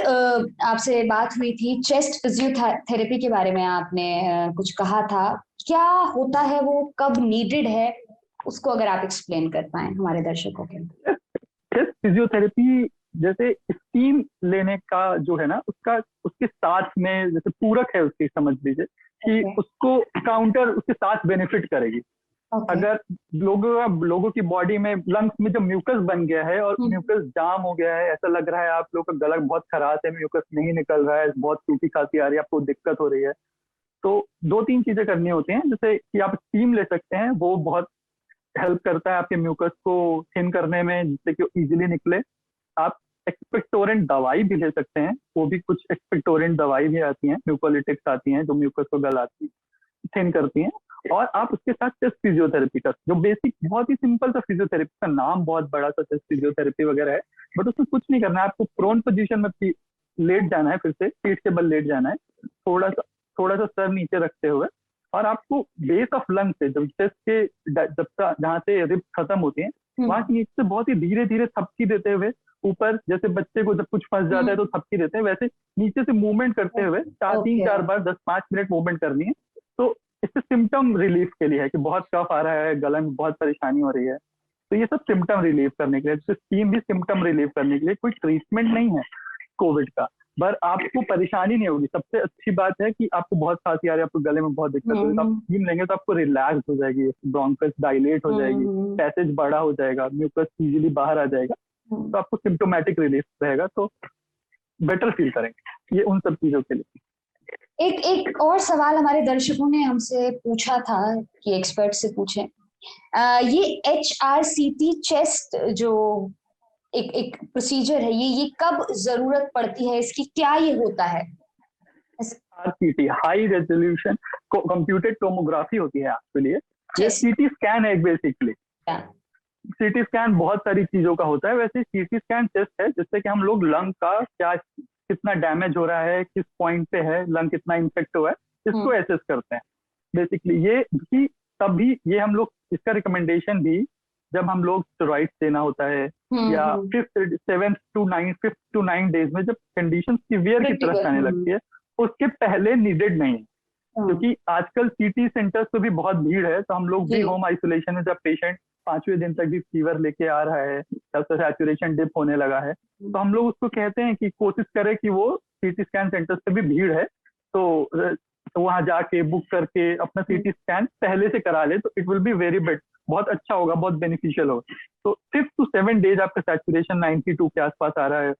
आपसे बात हुई थी चेस्ट फिजियोथेरेपी के बारे में, आपने कुछ कहा था, क्या होता है वो, कब नीडेड है, उसको अगर आप एक्सप्लेन कर पाए हमारे दर्शकों के लिए। चेस्ट फिजियोथेरेपी जैसे स्टीम लेने का जो है ना, उसका उसके साथ में जैसे पूरक है उसकी, समझ लीजिए कि उसको काउंटर उसके साथ बेनिफिट करेगी। अगर लोगों की बॉडी में, लंग्स में जो म्यूकस बन गया है और म्यूकस जाम हो गया है, ऐसा लग रहा है आप लोग का गला बहुत खराश है, म्यूकस नहीं निकल रहा है, बहुत सूखी खांसी आ रही है, आपको दिक्कत हो रही है, तो 2-3 चीजें करनी होती हैं। जैसे कि आप स्टीम ले सकते हैं, वो बहुत हेल्प करता है आपके म्यूकस को थिन करने में, जिससे कि इजीली निकले। आप एक्सपेक्टोरेंट दवाई भी ले सकते हैं, वो भी कुछ एक्सपेक्टोरेंट दवाई भी आती हैं, म्यूकोलिटिक्स आती हैं जो म्यूकस को गलाती थिन करती हैं। और आप उसके साथ चेस्ट फिजियोथेरेपी का, जो बेसिक बहुत ही सिंपल सा फिजियोथेरेपी का नाम बहुत बड़ा सा चेस्ट फिजियोथेरेपी वगैरह है, बट उसमें कुछ नहीं करना है। आपको प्रोन पोजीशन में लेट जाना है, फिर से पीठ के बल लेट जाना है, थोड़ा सा सर नीचे रखते हुए, और आपको बेस ऑफ लंग से, जब चेस्ट के जब जहाँ से रिब्स खत्म होती हैं, वहां के नीचे से बहुत ही धीरे धीरे थपकी देते हुए ऊपर, जैसे बच्चे को जब कुछ फंस जाता है तो थपकी देते हैं, वैसे नीचे से मूवमेंट करते हुए 3-4 बार 10-5 मिनट मूवमेंट करनी है। तो इससे सिम्टम रिलीफ के लिए है कि बहुत कफ आ रहा है, गला में बहुत परेशानी हो रही है, तो ये सब सिम्टम रिलीव करने के लिए, जैसे स्टीम भी सिम्टम रिलीव करने के लिए, कोई ट्रीटमेंट नहीं है कोविड का, पर आपको परेशानी नहीं होगी। सबसे अच्छी बात है कि आपको बहुत खांसी आ रही है, आपको गले में बहुत दिक्कत हो रही है, तो आप स्टीम लेंगे तो आपको रिलैक्स हो जाएगी, ब्रोंकस डायलेट हो जाएगी, पैसेज बड़ा हो जाएगा, म्यूकस इजीली बाहर आ जाएगा, तो आपको सिम्टोमेटिक रिलीफ रहेगा, तो बेटर फील करेंगे। ये उन सब चीजों के लिए। एक और सवाल हमारे दर्शकों ने हमसे पूछा था कि एक्सपर्ट से पूछें, ये HRCT चेस्ट जो एक प्रोसीजर है, ये कब जरूरत पड़ती है, इसकी क्या ये होता है? RCT high resolution computed tomography होती है आपके लिए। ये CT स्कैन है बेसिकली। CT स्कैन बहुत सारी चीजों का होता है, वैसे CT स्कैन टेस्ट है जिससे कि हम लोग लंग का क्या, कितना डैमेज हो रहा है, किस पॉइंट पे है, लंग कितना इन्फेक्ट हुआ है, इसको एसेस करते हैं बेसिकली। ये भी तभी ये हम लोग, इसका रिकमेंडेशन भी जब हम लोग स्टेरॉइड्स देना होता है, या 5th to 9 डेज में जब कंडीशन सीवियर की तरफ आने लगती है, उसके पहले नीडेड नहीं है। क्योंकि आजकल CT सेंटर्स पे भी बहुत भीड़ है, तो हम लोग भी होम आइसोलेशन में, जब पेशेंट 5वें दिन तक भी फीवर लेके आ रहा है, जब से सैचुरेशन डिप होने लगा है, तो हम लोग उसको कहते हैं कि कोशिश करें कि वो CT स्कैन सेंटर्स पे भी भीड़ है तो वहां जाके बुक करके अपना CT स्कैन पहले से करा ले, तो it will be very better, बहुत अच्छा होगा, बहुत बेनिफिशियल होगा। तो 5 to 7 डेज आपका सैचुरेशन 92 के आसपास आ रहा है,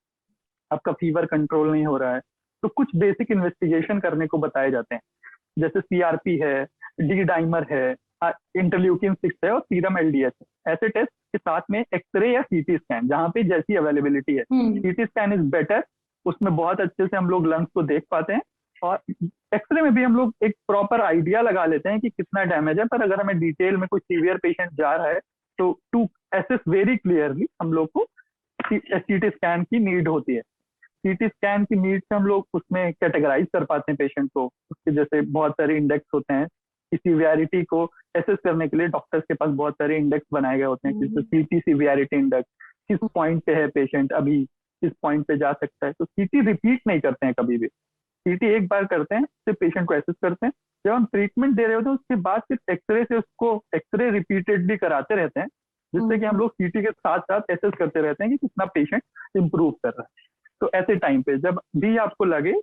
आपका फीवर कंट्रोल नहीं हो रहा है, तो कुछ बेसिक इन्वेस्टिगेशन करने को बताए जाते हैं, जैसे CRP है, डी डाइमर है, इंटरल्यूकिन 6 है और सीरम LDH है। ऐसे टेस्ट के साथ में एक्सरे या CT स्कैन, जहाँ पे जैसी अवेलेबिलिटी है। CT स्कैन इज बेटर, उसमें बहुत अच्छे से हम लोग लंग्स को देख पाते हैं, और एक्सरे में भी हम लोग एक प्रॉपर आइडिया लगा लेते हैं कि कितना डैमेज है। पर अगर हमें डिटेल में कोई सीवियर पेशेंट जा रहा है, तो टू एसेस वेरी क्लियरली हम लोग को CT स्कैन की नीड होती है। CT स्कैन की नीड से हम लोग उसमें कैटेगराइज कर पाते हैं पेशेंट को, उसके जैसे बहुत सारे इंडेक्स होते हैं। सीवियरिटी को एसेस करने के लिए डॉक्टर्स के पास बहुत सारे इंडेक्स बनाए गए होते हैं, जैसे CT सीवियरिटी इंडेक्स, किस पॉइंट पे है पेशेंट अभी, किस पॉइंट पे जा सकता है। तो CT रिपीट नहीं करते हैं कभी भी, CT एक बार करते हैं, फिर पेशेंट को एसेस करते हैं। जब हम ट्रीटमेंट दे रहे होते हैं उसके बाद फिर एक्सरे से उसको, एक्सरे रिपीटेडली कराते रहते हैं, जिससे कि हम लोग सीटी के साथ साथ एसेस करते रहते हैं कि कितना पेशेंट इम्प्रूव कर रहा है। तो ऐसे टाइम पे जब भी आपको लगे,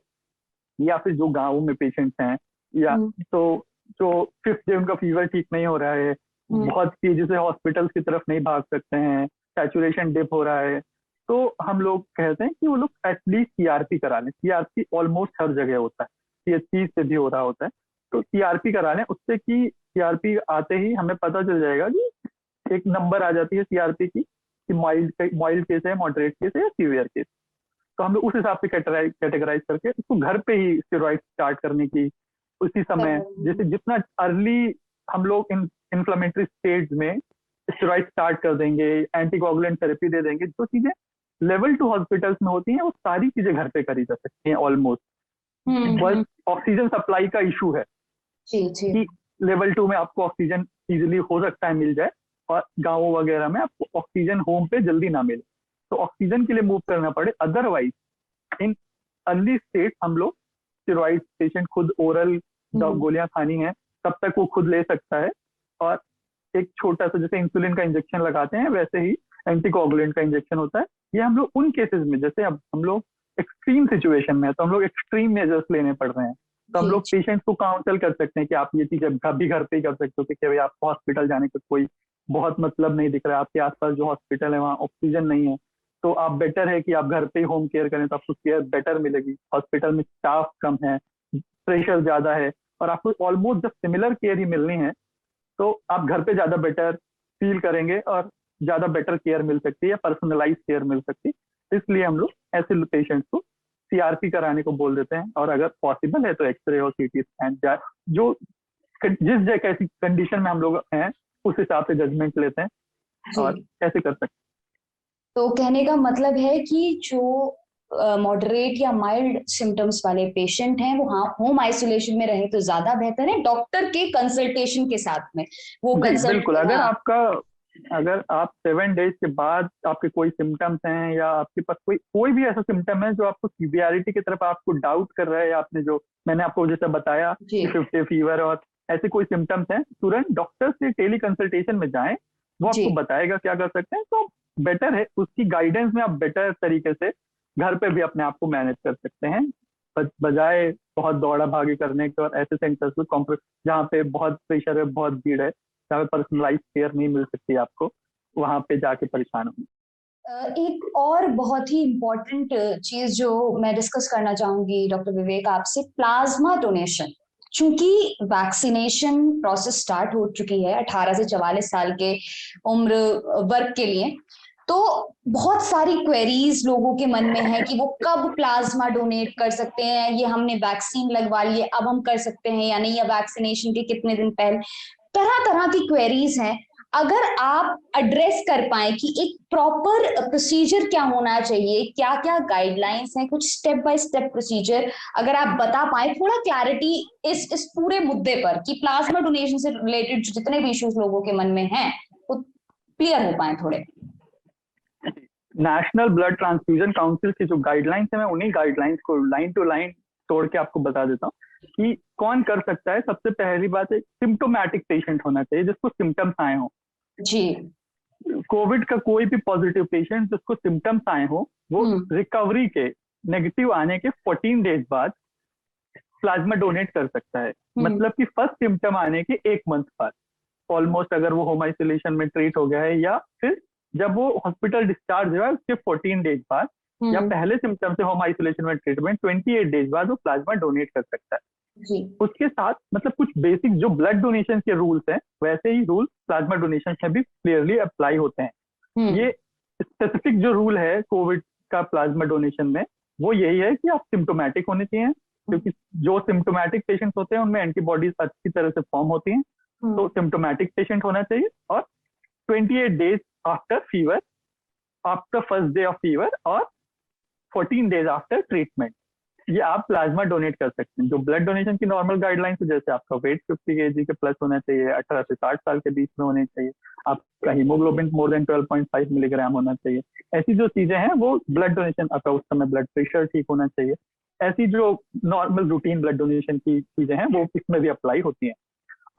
या फिर जो गाँव में पेशेंट्स हैं, या तो जो 5th डे उनका फीवर ठीक नहीं हो रहा है, बहुत तेजी से हॉस्पिटल की तरफ नहीं भाग सकते हैं, सैचुरेशन डिप हो रहा है, तो हम लोग कहते हैं कि वो लोग एटलीस्ट सीआरपी करा लें। सीआरपी ऑलमोस्ट हर जगह होता है, सीएचसी से भी हो रहा होता है, तो सीआरपी करा लें। उससे कि सीआरपी आते ही हमें पता चल जाएगा कि एक नंबर आ जाती है सीआरपी की कि माइल्ड केस है, मॉडरेट केस है या सीवियर केस। तो हम लोग उस हिसाब से कैटेगराइज करके उसको घर पे ही स्टेरॉइड स्टार्ट करने की उसी समय, जैसे जितना अर्ली हम लोग इन्फ्लेमेटरी स्टेज में स्टेरॉइड स्टार्ट कर देंगे, एंटीकोगुलेंट थेरेपी दे देंगे, जो चीजें लेवल 2 हॉस्पिटल्स में होती हैं वो सारी चीजें घर पे करी जा सकती हैं ऑलमोस्ट। बस ऑक्सीजन सप्लाई का इशू है कि लेवल 2 में आपको ऑक्सीजन इजिली हो सकता है मिल जाए, और गाँवों वगैरह में आपको ऑक्सीजन होम पे जल्दी ना मिले, तो ऑक्सीजन के लिए मूव करना पड़े। अदरवाइज इन अर्ली स्टेज हम लोग स्टेरॉइड पेशेंट खुद ओरल गोलियां खानी है तब तक वो खुद ले सकता है, और एक छोटा सा जैसे इंसुलिन का इंजेक्शन लगाते हैं वैसे ही एंटीकोगुलेंट का इंजेक्शन होता है। ये हम लोग उन केसेस में, जैसे अब हम लोग एक्सट्रीम सिचुएशन में है तो हम लोग एक्सट्रीम मेजर्स लेने पड़ रहे हैं, तो हम लोग पेशेंट को काउंसल कर सकते हैं कि आप ये चीज अभी घर पे ही कर सकते हो कि भाई आपको हॉस्पिटल जाने का कोई बहुत मतलब नहीं दिख रहा है, आपके आसपास जो हॉस्पिटल है वहाँ ऑक्सीजन नहीं है, तो आप बेटर है कि आप घर पे ही होम केयर करें, तो आपको केयर बेटर मिलेगी। हॉस्पिटल में स्टाफ कम है, प्रेशर ज्यादा है, और आपको ऑलमोस्ट जब सिमिलर केयर ही मिलनी है, तो आप घर पे ज्यादा बेटर फील करेंगे और ज्यादा बेटर केयर मिल सकती है या पर्सनलाइज केयर मिल सकती है। इसलिए हम लोग ऐसे पेशेंट्स को सीआरपी कराने को बोल देते हैं, और अगर पॉसिबल है तो एक्सरे और सीटी स्कैन, जो जिस जगह कैसी कंडीशन में हम लोग हैं उस हिसाब से जजमेंट लेते हैं और ऐसे कर सकते हैं। तो कहने का मतलब है कि जो मॉडरेट या माइल्ड सिम्टम्स वाले पेशेंट हैं वो होम आइसोलेशन में रहे तो ज्यादा बेहतर है, डॉक्टर के कंसल्टेशन के साथ में वो कंसल्ट। बिल्कुल, अगर आप 7 डेज के बाद आपके कोई सिम्टम्स हैं, या आपके पास कोई भी ऐसा सिम्टम है जो आपको सीवियरिटी की तरफ आपको डाउट कर रहा है, या आपने जो मैंने आपको जैसे बताया 50 फीवर और ऐसे कोई सिम्टम्स हैं, तुरंत डॉक्टर से टेली कंसल्टेशन में जाएं, वो आपको बताएगा क्या कर सकते हैं। तो बेटर है, उसकी गाइडेंस में आप बेटर तरीके से घर पे भी अपने आप को मैनेज कर सकते हैं, बजाय बहुत दौड़ा भागी करने के। और ऐसे सेंटर्स में जहाँ पे बहुत प्रेशर है, बहुत भीड़ है, जहाँ पे पर्सनलाइज केयर नहीं मिल सकती आपको, वहां पे जाके परेशान होंगे। एक और बहुत ही इम्पोर्टेंट चीज जो मैं डिस्कस करना चाहूंगी डॉक्टर विवेक आपसे, प्लाज्मा डोनेशन। चूंकि वैक्सीनेशन प्रोसेस स्टार्ट हो चुकी है 18 से 44 साल के उम्र वर्ग के लिए, तो बहुत सारी क्वेरीज लोगों के मन में है कि वो कब प्लाज्मा डोनेट कर सकते हैं, ये हमने वैक्सीन लगवा ली है अब हम कर सकते हैं या नहीं, या वैक्सीनेशन के कितने दिन पहले, तरह तरह की क्वेरीज हैं। अगर आप एड्रेस कर पाए कि एक प्रॉपर प्रोसीजर क्या होना चाहिए, क्या क्या गाइडलाइंस हैं, कुछ स्टेप बाय स्टेप प्रोसीजर अगर आप बता पाए, थोड़ा क्लैरिटी इस पूरे मुद्दे पर कि प्लाज्मा डोनेशन से रिलेटेड जितने भी इश्यूज लोगों के मन में हैं वो क्लियर हो पाए थोड़े। नेशनल ब्लड ट्रांसफ्यूजन काउंसिल की जो गाइडलाइंस है, मैं उन्हीं गाइडलाइंस को लाइन टू लाइन तोड़ के आपको बता देता हूँ कि कौन कर सकता है। सबसे पहली बात है, सिम्टोमैटिक पेशेंट होना चाहिए जिसको सिम्टम्स आए हों जी। कोविड का कोई भी पॉजिटिव पेशेंट जिसको सिम्टम्स आए हो, वो रिकवरी के नेगेटिव आने के 14 डेज बाद प्लाज्मा डोनेट कर सकता है। मतलब कि फर्स्ट सिम्टम आने के 1 मंथ बाद, ऑलमोस्ट अगर वो होम आइसोलेशन में ट्रीट हो गया है, या फिर जब वो हॉस्पिटल डिस्चार्ज हुआ है उसके 14 डेज बाद, या पहले सिम्टम से होम आइसोलेशन में ट्रीटमेंट 28 डेज बाद वो प्लाज्मा डोनेट कर सकता है। उसके साथ मतलब कुछ बेसिक जो ब्लड डोनेशन के रूल्स हैं, वैसे ही रूल प्लाज्मा डोनेशन में भी क्लियरली अप्लाई होते हैं। ये स्पेसिफिक जो रूल है कोविड का प्लाज्मा डोनेशन में, वो यही है कि आप सिम्टोमेटिक होने चाहिए, क्योंकि जो सिम्टोमेटिक पेशेंट होते हैं उनमें एंटीबॉडीज अच्छी तरह से फॉर्म होती हैं, तो सिम्टोमेटिक पेशेंट होना चाहिए। और 28 days after fever, after first day of fever, और 14 डेज आफ्टर ट्रीटमेंट, ये आप प्लाज्मा डोनेट कर सकते हैं। जो ब्लड डोनेशन की नॉर्मल गाइडलाइंस है, जैसे आपका वेट 50 kg के प्लस होना चाहिए, 18 से 60 साल के बीच में होने चाहिए, आपका हीमोग्लोबिन मोर देन 12.5 मिलीग्राम होना चाहिए, ऐसी जो चीजें हैं वो ब्लड डोनेशन, आपका उस समय ब्लड प्रेशर ठीक होना चाहिए, ऐसी जो नॉर्मल रूटीन ब्लड डोनेशन की चीजें हैं वो इसमें भी अप्लाई होती हैं।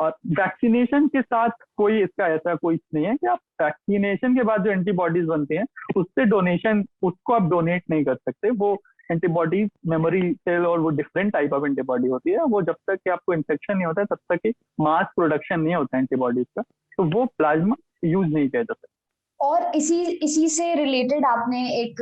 और वैक्सीनेशन के साथ कोई इसका ऐसा कोई नहीं है कि आप वैक्सीनेशन के बाद जो एंटीबॉडीज बनते हैं उससे डोनेशन, उसको आप डोनेट नहीं कर सकते। वो एंटीबॉडीज मेमोरी सेल और वो डिफरेंट टाइप ऑफ एंटीबॉडी होती है, वो जब तक कि आपको इन्फेक्शन नहीं होता है तब तक कि मास प्रोडक्शन नहीं होता एंटीबॉडीज का, तो वो प्लाज्मा यूज नहीं किया जा सकता। और इसी से रिलेटेड आपने एक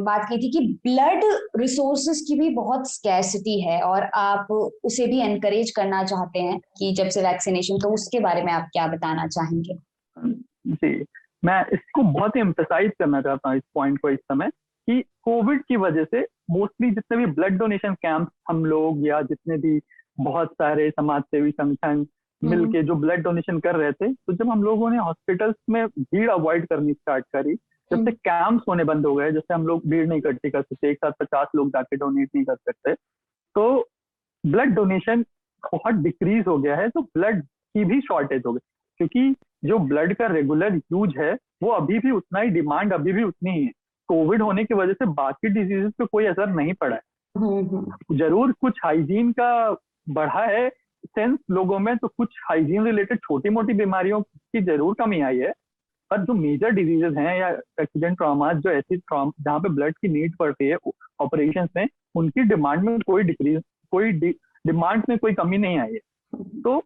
बात की थी कि ब्लड रिसोर्सेज की भी बहुत स्कैर्सिटी है और आप उसे भी एनकरेज करना चाहते हैं कि जब से वैक्सीनेशन, तो उसके बारे में आप क्या बताना चाहेंगे? जी, मैं इसको बहुत ही एम्फसाइज करना चाहता हूँ इस पॉइंट को इस समय, कि कोविड की वजह से मोस्टली जितने भी ब्लड डोनेशन कैंप हम लोग या जितने भी बहुत सारे समाज सेवी संगठन मिलके जो ब्लड डोनेशन कर रहे थे, तो जब हम लोगों ने हॉस्पिटल्स में भीड़ अवॉइड करनी स्टार्ट करी, जब से कैंप्स होने बंद हो गए, जैसे हम लोग भीड़ नहीं इकट्ठी कर सकते, एक साथ 50 लोग जाके डोनेट नहीं कर सकते, तो ब्लड डोनेशन बहुत डिक्रीज हो गया है, तो ब्लड की भी शॉर्टेज हो गई, क्योंकि जो ब्लड का रेगुलर यूज है वो अभी भी उतना ही, डिमांड अभी भी उतनी ही है। कोविड होने की वजह से बाकी डिजीजेस पे कोई असर नहीं पड़ा है। जरूर कुछ हाइजीन का बढ़ा है सेंस लोगों में, तो कुछ हाइजीन रिलेटेड छोटी मोटी बीमारियों की जरूर कमी आई है, पर जो मेजर डिजीजेस हैं या एक्सीडेंट ट्रॉमास, जो ऐसी जहाँ पे ब्लड की नीड पड़ती है ऑपरेशन में, उनकी डिमांड में कोई डिक्रीज, कोई डिमांड में कोई कमी नहीं आई है। तो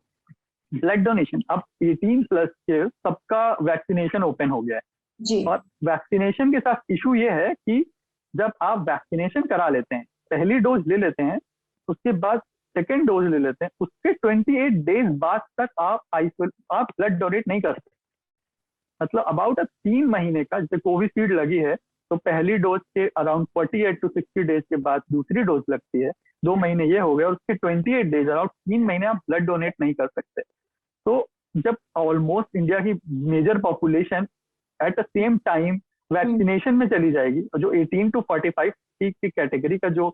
ब्लड डोनेशन अब 18 प्लस के सबका वैक्सीनेशन ओपन हो गया है जी। और वैक्सीनेशन के साथ इशू ये है कि जब आप वैक्सीनेशन करा लेते हैं, पहली डोज ले लेते हैं, उसके बाद सेकेंड डोज ले लेते हैं, उसके 28 डेज बाद तक आप ब्लड डोनेट नहीं कर सकते। मतलब अबाउट 3 महीने का, जैसे कोविशील्ड लगी है तो पहली डोज के अराउंड 48 to 60 डेज के बाद दूसरी डोज लगती है, 2 महीने ये हो गए, और उसके 28 डेज अराउंड 3 महीने आप ब्लड डोनेट नहीं कर सकते। तो जब ऑलमोस्ट इंडिया की major population at the same time vaccination में चली जाएगी, और जो 18 to 45 की कैटेगरी का जो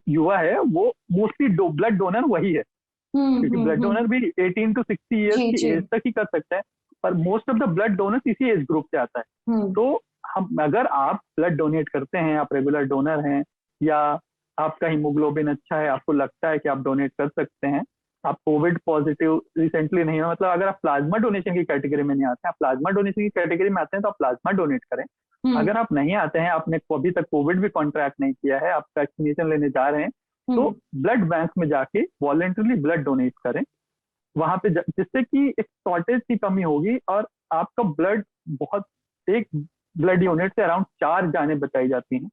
युवा है वो मोस्टली ब्लड डोनर वही है, क्योंकि ब्लड डोनर भी 18 to 60 ईयर्स की एज तक ही कर सकता है, पर most of the blood donors इसी एज ग्रुप से आता है। तो हम, अगर आप ब्लड डोनेट करते हैं, आप रेगुलर डोनर हैं, या आपका हीमोग्लोबिन अच्छा है, आपको लगता है कि आप डोनेट कर सकते हैं, आप कोविड पॉजिटिव रिसेंटली नहीं हो, मतलब अगर आप प्लाज्मा डोनेशन की कैटेगरी में नहीं आते हैं, आप प्लाज्मा डोनेशन की कैटेगरी में आते हैं, तो आप प्लाज्मा डोनेट करें। अगर आप नहीं आते हैं, आपने अभी तक कोविड भी कॉन्ट्रैक्ट नहीं किया है, आप वैक्सीनेशन लेने जा रहे हैं, तो ब्लड बैंक में जाके वॉलंटरली ब्लड डोनेट करें वहां पे, जिससे कि एक शॉर्टेज की कमी होगी और आपका ब्लड बहुत, एक ब्लड यूनिट से अराउंड 4 जानें बचाई जाती हैं।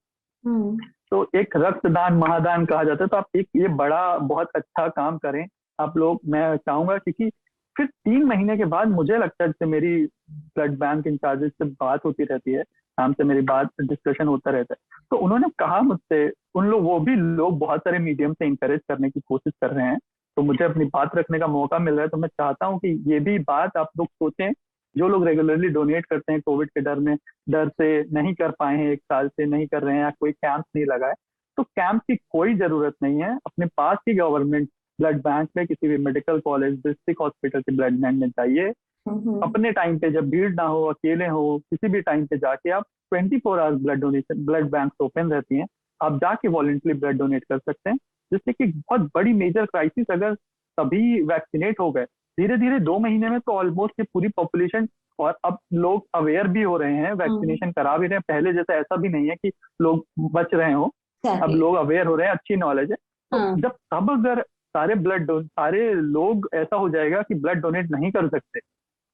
तो एक रक्तदान महादान कहा जाता है, तो आप एक ये बड़ा बहुत अच्छा काम करें आप लोग, मैं चाहूंगा, क्योंकि फिर 3 महीने के बाद मुझे लगता है, जैसे मेरी ब्लड बैंक इंचार्जेस से बात होती रहती है, शाम से मेरी बात डिस्कशन होता रहता है, तो उन्होंने कहा मुझसे, वो भी लोग बहुत सारे मीडियम से इंकरेज करने की कोशिश कर रहे हैं, तो मुझे अपनी बात रखने का मौका मिल रहा है, तो मैं चाहता हूँ कि ये भी बात आप लोग सोचें, जो लोग रेगुलरली डोनेट करते हैं, कोविड के डर से नहीं कर पाए हैं, 1 साल से नहीं कर रहे हैं, या कोई कैंप नहीं लगा है, तो कैंप की कोई जरूरत नहीं है। अपने पास की गवर्नमेंट ब्लड बैंक में, किसी भी मेडिकल कॉलेज, डिस्ट्रिक्ट हॉस्पिटल के ब्लड बैंक में जाइए, अपने टाइम पे, जब भीड़ ना हो, अकेले हो, किसी भी टाइम पे जाके आप 24 hours blood donation, blood bank open रहती हैं, आप जाके वॉलंटरी ब्लड डोनेट कर सकते हैं, जिससे कि बहुत बड़ी मेजर क्राइसिस, अगर सभी वैक्सीनेट हो गए धीरे धीरे 2 महीने में, तो ऑलमोस्ट ये पूरी पॉपुलेशन, और अब लोग अवेयर भी हो रहे हैं, वैक्सीनेशन करा भी रहे हैं, पहले जैसा ऐसा भी नहीं है कि लोग बच रहे हो, अब लोग अवेयर हो रहे हैं, अच्छी नॉलेज है। तो जब सब, अगर सारे लोग ऐसा हो जाएगा कि ब्लड डोनेट नहीं कर सकते,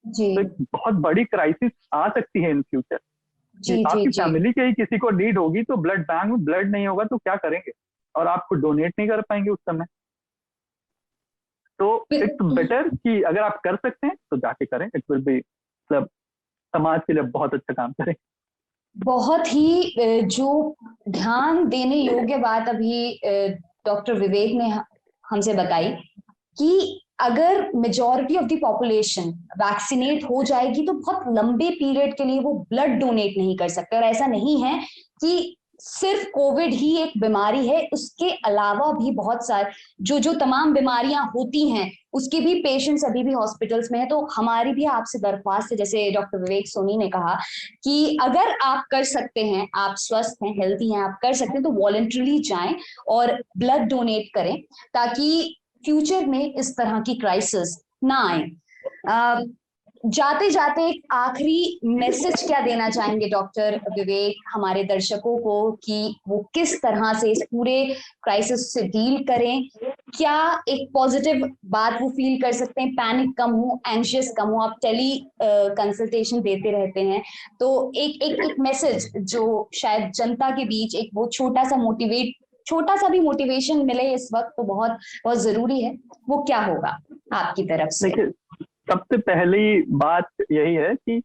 तो एक बहुत बड़ी क्राइसिस आ सकती है इन फ्यूचर। आपकी फैमिली के ही किसी को नीड होगी, तो ब्लड बैंक में ब्लड नहीं होगा तो क्या करेंगे, और आपको डोनेट नहीं कर पाएंगे उस समय। तो इट्स बेटर कि अगर आप कर सकते हैं तो जाके करें, इट विल बी, मतलब समाज के लिए बहुत अच्छा काम करें। बहुत ही जो ध्यान देने योग्य बात अभी डॉक्टर विवेक ने हमसे बताई कि अगर majority of the population vaccinate हो जाएगी तो बहुत लंबे पीरियड के लिए वो ब्लड डोनेट नहीं कर सकते, और ऐसा नहीं है कि सिर्फ कोविड ही एक बीमारी है, उसके अलावा भी बहुत सारे जो तमाम बीमारियां होती हैं उसके भी पेशेंट्स अभी भी हॉस्पिटल्स में है। तो हमारी भी आपसे दरख्वास्त है, जैसे डॉक्टर विवेक सोनी ने कहा, कि अगर आप कर सकते हैं, आप स्वस्थ हैं, हेल्थी हैं, आप कर सकते हैं, तो वॉलंटरली जाएं और ब्लड डोनेट करें, ताकि फ्यूचर में इस तरह की क्राइसिस ना आए। जाते जाते एक आखिरी मैसेज क्या देना चाहेंगे डॉक्टर विवेक हमारे दर्शकों को कि वो किस तरह से इस पूरे क्राइसिस से डील करें? क्या एक पॉजिटिव बात वो फील कर सकते हैं? पैनिक कम हो, एंशियस कम हो, आप टेली कंसल्टेशन देते रहते हैं, तो एक मैसेज जो शायद जनता के बीच एक वो छोटा सा भी मोटिवेशन मिले इस वक्त, तो बहुत बहुत जरूरी है, वो क्या होगा आपकी तरफ से? देखिए, सबसे पहली बात यही है कि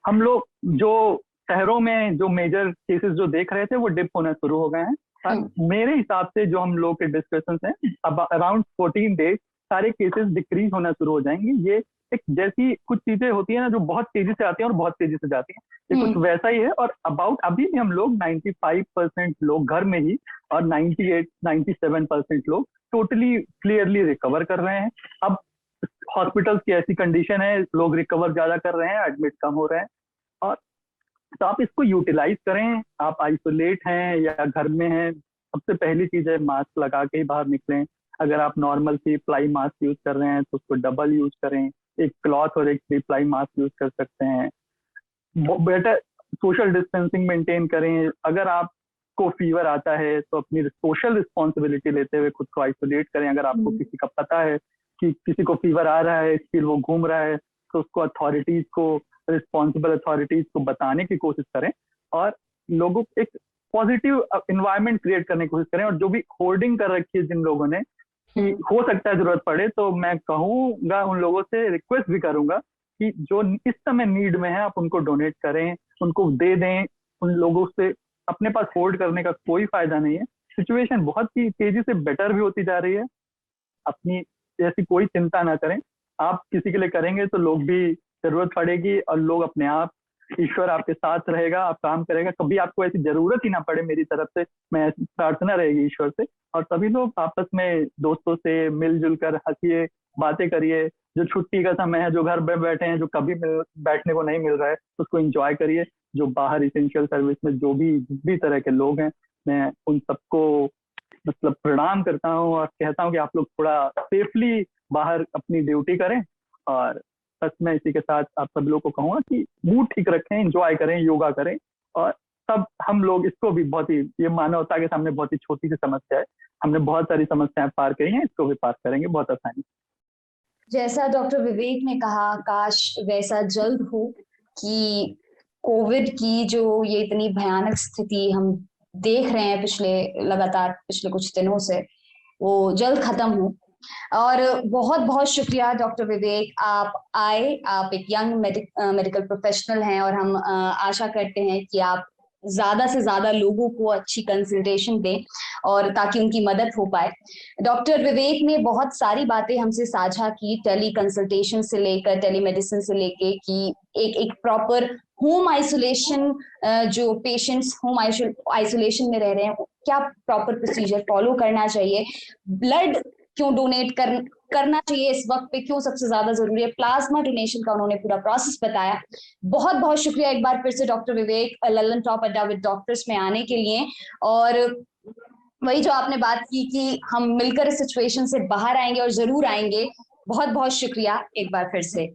हम लोग जो शहरों में जो मेजर केसेस जो देख रहे थे वो डिप होना शुरू हो गए हैं। और मेरे हिसाब से जो हम लोग के डिस्कशंस हैं, अब अराउंड 14 डेज सारे केसेस डिक्रीज होना शुरू हो जाएंगे। ये एक जैसी कुछ चीजें होती है ना जो बहुत तेजी से आती हैं और बहुत तेजी से जाती हैं, ये कुछ वैसा ही है। और अबाउट अभी भी हम लोग 95% लोग घर में ही और 97% लोग टोटली क्लियरली रिकवर कर रहे हैं। अब हॉस्पिटल्स की ऐसी कंडीशन है, लोग रिकवर ज्यादा कर रहे हैं, एडमिट कम हो रहे हैं। और तो आप इसको यूटिलाइज करें। आप आइसोलेट हैं या घर में हैं, सबसे पहली चीज है मास्क लगा के ही बाहर निकलें। अगर आप नॉर्मल सी प्लाई मास्क यूज कर रहे हैं तो उसको डबल यूज करें, एक क्लॉथ और एक थ्री प्लाई मास्क यूज कर सकते हैं। बेटर सोशल डिस्टेंसिंग मेंटेन करें। अगर आपको फीवर आता है तो अपनी सोशल रिस्पॉन्सिबिलिटी लेते हुए खुद को आइसोलेट करें। अगर आपको किसी का पता है कि किसी को फीवर आ रहा है, फिर वो घूम रहा है, तो उसको अथॉरिटीज को, रिस्पॉन्सिबल अथॉरिटीज को बताने की कोशिश करें और लोगों को एक पॉजिटिव इन्वायरमेंट क्रिएट करने की कोशिश करें। और जो भी होर्डिंग कर रखी है जिन लोगों ने कि हो सकता है जरूरत पड़े, तो मैं कहूंगा उन लोगों से, रिक्वेस्ट भी करूंगा कि जो इस समय नीड में है आप उनको डोनेट करें, उनको दे दें। उन लोगों से अपने पास होल्ड करने का कोई फायदा नहीं है। सिचुएशन बहुत ही तेजी से बेटर भी होती जा रही है। अपनी ऐसी कोई चिंता ना करें। आप किसी के लिए करेंगे तो लोग भी जरूरत पड़ेगी और लोग अपने आप, ईश्वर आपके साथ रहेगा, आप काम करेगा, कभी आपको ऐसी जरूरत ही ना पड़े। मेरी तरफ से मैं प्रार्थना रहेगी ईश्वर से। और सभी लोग आपस में दोस्तों से मिलजुल कर हंसिए, बातें करिए। जो छुट्टी का समय है, जो घर में बैठे हैं, जो कभी बैठने को नहीं मिल रहा है, उसको एंजॉय करिए। जो बाहर इसेंशियल सर्विस में जो भी जिस भी तरह के लोग हैं, मैं उन सबको मतलब प्रणाम करता हूँ और कहता हूँ कि आप लोग थोड़ा सेफली बाहर अपनी ड्यूटी करें। और बस मैं इसी के साथ आप सब लोगों को कहूँगा कि मूड ठीक रखें, एंजॉय करें, योगा करें। और सब हम लोग इसको भी बहुत ही, ये मानवता के सामने बहुत ही छोटी सी समस्या है, हमने बहुत सारी समस्याएं पार करी हैं, इसको भी पार करेंगे बहुत आसानी। जैसा डॉक्टर विवेक ने कहा, काश वैसा जल्द हो कि कोविड की जो ये इतनी भयानक स्थिति हम देख रहे हैं लगातार पिछले कुछ दिनों से, वो जल्द खत्म हो। और बहुत बहुत शुक्रिया डॉक्टर विवेक, आप आए। आप एक यंग मेडिकल प्रोफेशनल हैं और हम आशा करते हैं कि आप ज्यादा से ज्यादा लोगों को अच्छी कंसल्टेशन दें और ताकि उनकी मदद हो पाए। डॉक्टर विवेक ने बहुत सारी बातें हमसे साझा की, टेली कंसल्टेशन से लेकर टेली मेडिसिन से लेके कि एक प्रॉपर होम आइसोलेशन, जो पेशेंट्स होम आइसोलेशन में रह रहे हैं, क्या प्रॉपर प्रोसीजर फॉलो करना चाहिए, ब्लड क्यों डोनेट करना चाहिए इस वक्त पे, क्यों सबसे ज्यादा जरूरी है, प्लाज्मा डोनेशन का उन्होंने पूरा प्रोसेस बताया। बहुत बहुत शुक्रिया एक बार फिर से डॉक्टर विवेक लल्लन टॉप अड्डा विद डॉक्टर्स में आने के लिए। और वही जो आपने बात की कि हम मिलकर इस सिचुएशन से बाहर आएंगे, और जरूर आएंगे। बहुत बहुत शुक्रिया एक बार फिर से।